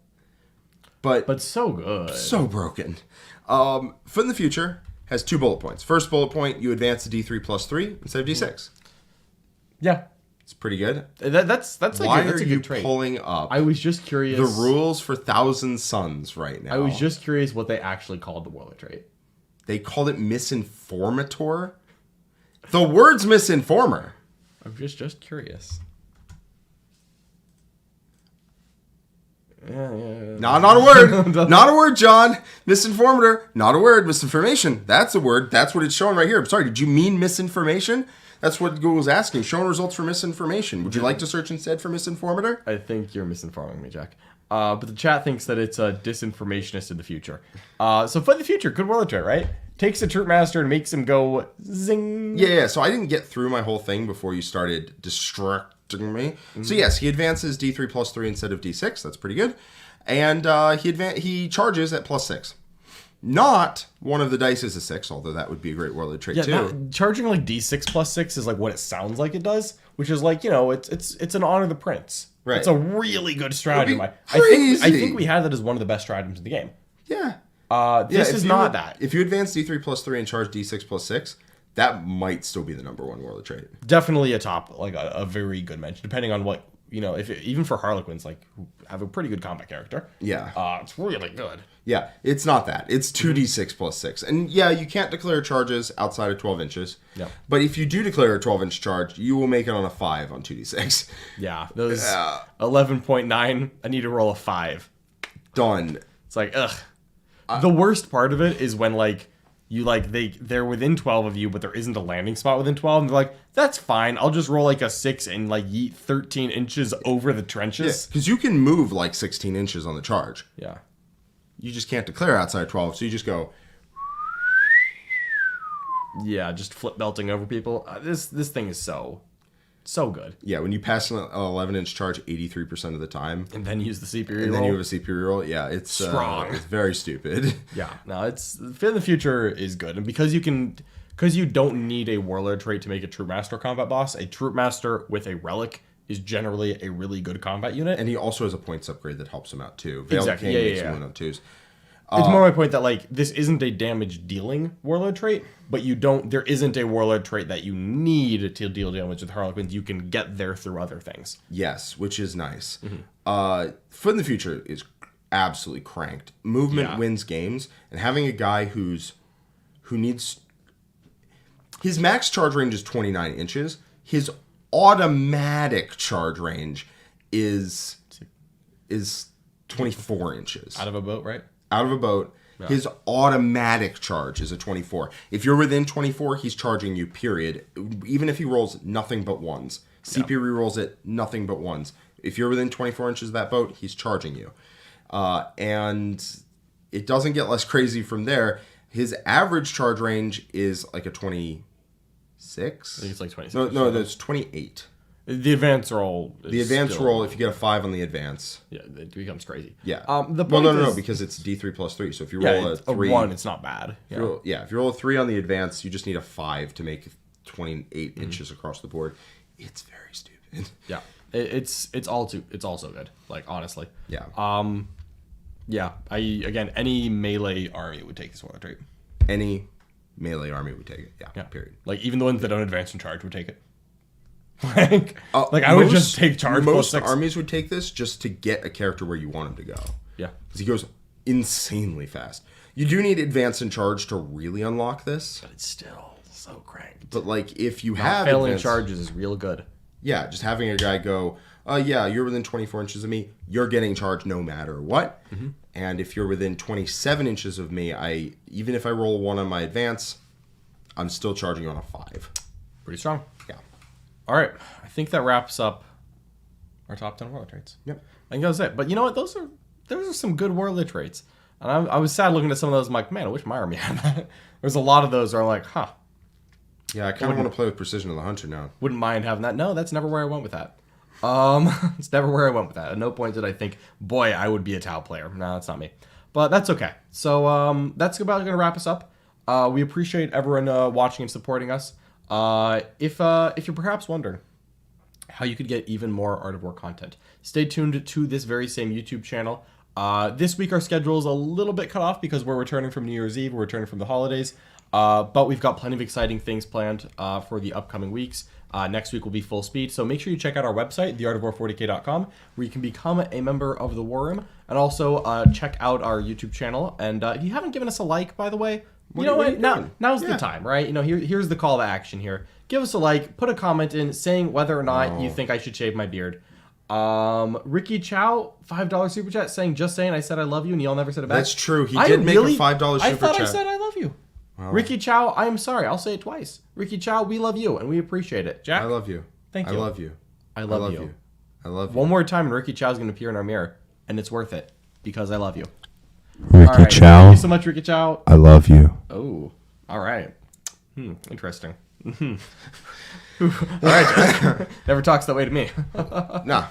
Speaker 3: but
Speaker 2: so good.
Speaker 3: So broken. Foot in the Future has 2 bullet points. First bullet point, you advance to D3 plus 3 instead of D6.
Speaker 2: Yeah.
Speaker 3: It's pretty good.
Speaker 2: That's
Speaker 3: Why
Speaker 2: that's
Speaker 3: are
Speaker 2: a
Speaker 3: you
Speaker 2: good trait.
Speaker 3: pulling up
Speaker 2: I was just curious.
Speaker 3: the rules for Thousand Suns right now?
Speaker 2: I was just curious what they actually called the Warlord trait.
Speaker 3: They called it Misinformator. The word's Misinformer.
Speaker 2: I'm just curious. Yeah.
Speaker 3: Not a word. Not a word, John. Misinformator. Not a word. Misinformation. That's a word. That's what it's showing right here. I'm sorry. Did you mean misinformation? That's what Google's asking. Showing results for misinformation. Would you like to search instead for misinformator?
Speaker 2: I think you're misinforming me, Jack. But the chat thinks that it's a disinformationist in the future. So for the future, good Warlord trait, right? Takes a troop master and makes him go zing.
Speaker 3: Yeah. So I didn't get through my whole thing before you started distracting me. Mm-hmm. So yes, he advances D3 plus 3 instead of D6. That's pretty good. And he charges at plus 6. Not one of the dice is a 6, although that would be a great Warlord trait too.
Speaker 2: Charging like D6 plus 6 is like what it sounds like it does, which is like, it's an honor the prince.
Speaker 3: Right.
Speaker 2: It's a really good stratagem. I think we had that as one of the best stratagems in the game.
Speaker 3: Yeah.
Speaker 2: This is not that.
Speaker 3: If you advance D3 plus 3 and charge D6 plus 6, that might still be the number 1 Warlord trait.
Speaker 2: Definitely a top, like a very good mention, depending on what, even for Harlequins, like, who have a pretty good combat character.
Speaker 3: Yeah.
Speaker 2: It's really good.
Speaker 3: Yeah, it's not that. It's 2d6 plus 6. And yeah, you can't declare charges outside of 12 inches.
Speaker 2: Yeah.
Speaker 3: But if you do declare a 12-inch charge, you will make it on a 5 on 2d6.
Speaker 2: Yeah, those 11.9, I need to roll a 5.
Speaker 3: Done.
Speaker 2: It's like, ugh. The worst part of it is when, like, they're within 12 of you, but there isn't a landing spot within 12. And they're like, that's fine. I'll just roll like a 6 and like yeet 13 inches over the trenches.
Speaker 3: Because you can move like 16 inches on the charge.
Speaker 2: Yeah.
Speaker 3: You just can't declare outside 12, so you just go.
Speaker 2: Yeah, just flip belting over people. This thing is so good.
Speaker 3: Yeah, when you pass an 11-inch charge 83% of the time.
Speaker 2: And then use the CP reroll.
Speaker 3: And then you have a CP reroll. Yeah, it's
Speaker 2: strong.
Speaker 3: It's very stupid.
Speaker 2: Yeah, no, it's Fit in the Future is good. And because you don't need a Warlord trait to make a Troop Master combat boss, a Troop Master with a Relic is generally a really good combat unit.
Speaker 3: And he also has a points upgrade that helps him out too.
Speaker 2: Exactly.
Speaker 3: Veiled King makes him win on 2s.
Speaker 2: It's more my point that like this isn't a damage dealing Warlord trait, but there isn't a Warlord trait that you need to deal damage with Harlequins. You can get there through other things.
Speaker 3: Yes, which is nice. Foot in the Future is absolutely cranked. Movement wins games, and having a guy who needs his max charge range is 29 inches. His automatic charge range is 24 inches.
Speaker 2: Out of a boat, right?
Speaker 3: Out of a boat. Yeah. His automatic charge is a 24. If you're within 24, he's charging you, period. Even if he rolls nothing but ones. CP rerolls it, nothing but ones. If you're within 24 inches of that boat, he's charging you. And it doesn't get less crazy from there. His average charge range is like a 26.
Speaker 2: I think it's like 26.
Speaker 3: No, that's 28.
Speaker 2: The advance roll.
Speaker 3: The advance roll, if you get a 5 on the advance.
Speaker 2: Yeah, it becomes crazy.
Speaker 3: Yeah.
Speaker 2: No,
Speaker 3: because it's D3 plus 3. So if you roll a 3.
Speaker 2: A 1, it's not bad.
Speaker 3: If you roll a 3 on the advance, you just need a 5 to make 28 inches across the board. It's very stupid.
Speaker 2: Yeah. It's also good. Like, honestly.
Speaker 3: Yeah.
Speaker 2: Yeah. Any melee army would take this Warlord trait.
Speaker 3: Any melee army would take it. Yeah. Period.
Speaker 2: Like, even the ones that don't advance in charge would take it. I would just take charge.
Speaker 3: Most armies would take this just to get a character where you want him to go.
Speaker 2: Yeah.
Speaker 3: Because he goes insanely fast. You do need advance and charge to really unlock this.
Speaker 2: But it's still so cranked.
Speaker 3: But, like, if you have
Speaker 2: failing
Speaker 3: advance,
Speaker 2: charges is real good.
Speaker 3: Yeah, just having a guy go, yeah, you're within 24 inches of me, you're getting charged no matter what. And if you're within 27 inches of me, even if I roll a 1 on my advance, I'm still charging you on a 5.
Speaker 2: Pretty strong.
Speaker 3: Yeah.
Speaker 2: All right. I think that wraps up our top 10 Warlord traits.
Speaker 3: Yep.
Speaker 2: I think that was it. But you know what? Those are some good Warlord traits. And I was sad looking at some of those. I'm like, man, I wish my army had that. There's a lot of those where I'm like, huh.
Speaker 3: Yeah, I kind of want to play with Precision of the Hunter now.
Speaker 2: Wouldn't mind having that. No, that's never where I went with that. It's never where I went with that. At no point did I think, boy, I would be a Tau player. No, that's not me. But that's okay. So that's about going to wrap us up. We appreciate everyone watching and supporting us. If you're perhaps wondering how you could get even more Art of War content, stay tuned to this very same YouTube channel. This week our schedule is a little bit cut off because we're returning from New Year's Eve. We're returning from the holidays. But we've got plenty of exciting things planned for the upcoming weeks. Next week will be full speed. So make sure you check out our website, theartofwar40k.com, where you can become a member of the War Room. And also check out our YouTube channel. And if you haven't given us a like, by the way, you know what? Now's the time, right? You know, here's the call to action here. Give us a like, put a comment in saying whether or not you think I should shave my beard. Ricky Chow, $5 super chat saying, just saying, I said I love you, and y'all never said it back.
Speaker 3: That's true. He did make a $5 super chat.
Speaker 2: I thought I said I love you. Wow. Ricky Chow, I am sorry. I'll say it twice. Ricky Chow, we love you, and we appreciate it. Jack?
Speaker 3: I love you.
Speaker 2: Thank you.
Speaker 3: I love you.
Speaker 2: I love you.
Speaker 3: I love you.
Speaker 2: One more time, and Ricky Chow's going to appear in our mirror, and it's worth it, because I love you.
Speaker 4: Ricky Chow.
Speaker 2: Thank you so much, Ricky Chow.
Speaker 4: I love you.
Speaker 2: Oh, all right. Interesting. All right. Never talks that way to me.
Speaker 3: Nah.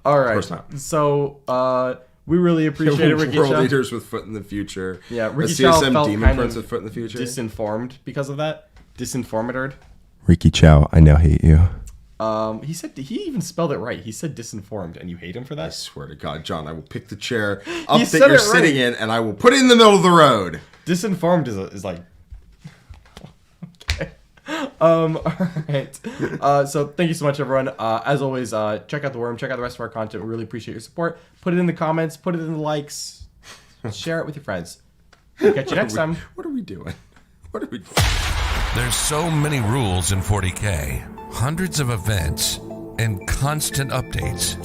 Speaker 2: All right.
Speaker 3: Of course not.
Speaker 2: So, we really appreciate it, Ricky
Speaker 3: World
Speaker 2: Chow.
Speaker 3: leaders with foot in the future.
Speaker 2: Yeah,
Speaker 3: a
Speaker 2: Ricky Chow
Speaker 3: CSM
Speaker 2: felt
Speaker 3: demon
Speaker 2: kind
Speaker 3: prince
Speaker 2: of
Speaker 3: with foot in the future.
Speaker 2: disinformed because of that. Disinformated.
Speaker 4: Ricky Chow, I now hate you.
Speaker 2: He said he even spelled it right. He said disinformed, and you hate him for
Speaker 3: I
Speaker 2: that?
Speaker 3: swear to God, John, I will pick the chair up that
Speaker 2: said
Speaker 3: you're
Speaker 2: it
Speaker 3: sitting
Speaker 2: right.
Speaker 3: in, and I will put it in the middle of the road.
Speaker 2: Disinformed is like okay. All right. So thank you so much, everyone. As always, check out the Worm, check out the rest of our content. We really appreciate your support. Put it in the comments, put it in the likes, share it with your friends. We'll catch you next time.
Speaker 3: What are we doing? What are we doing?
Speaker 1: There's so many rules in 40k, hundreds of events, and constant updates.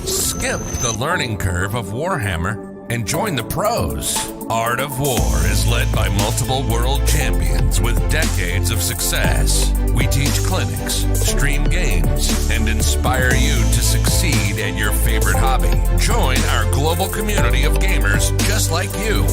Speaker 1: Skip the learning curve of Warhammer and join the pros. Art of War is led by multiple world champions with decades of success. We teach clinics, stream games, and inspire you to succeed at your favorite hobby. Join our global community of gamers just like you.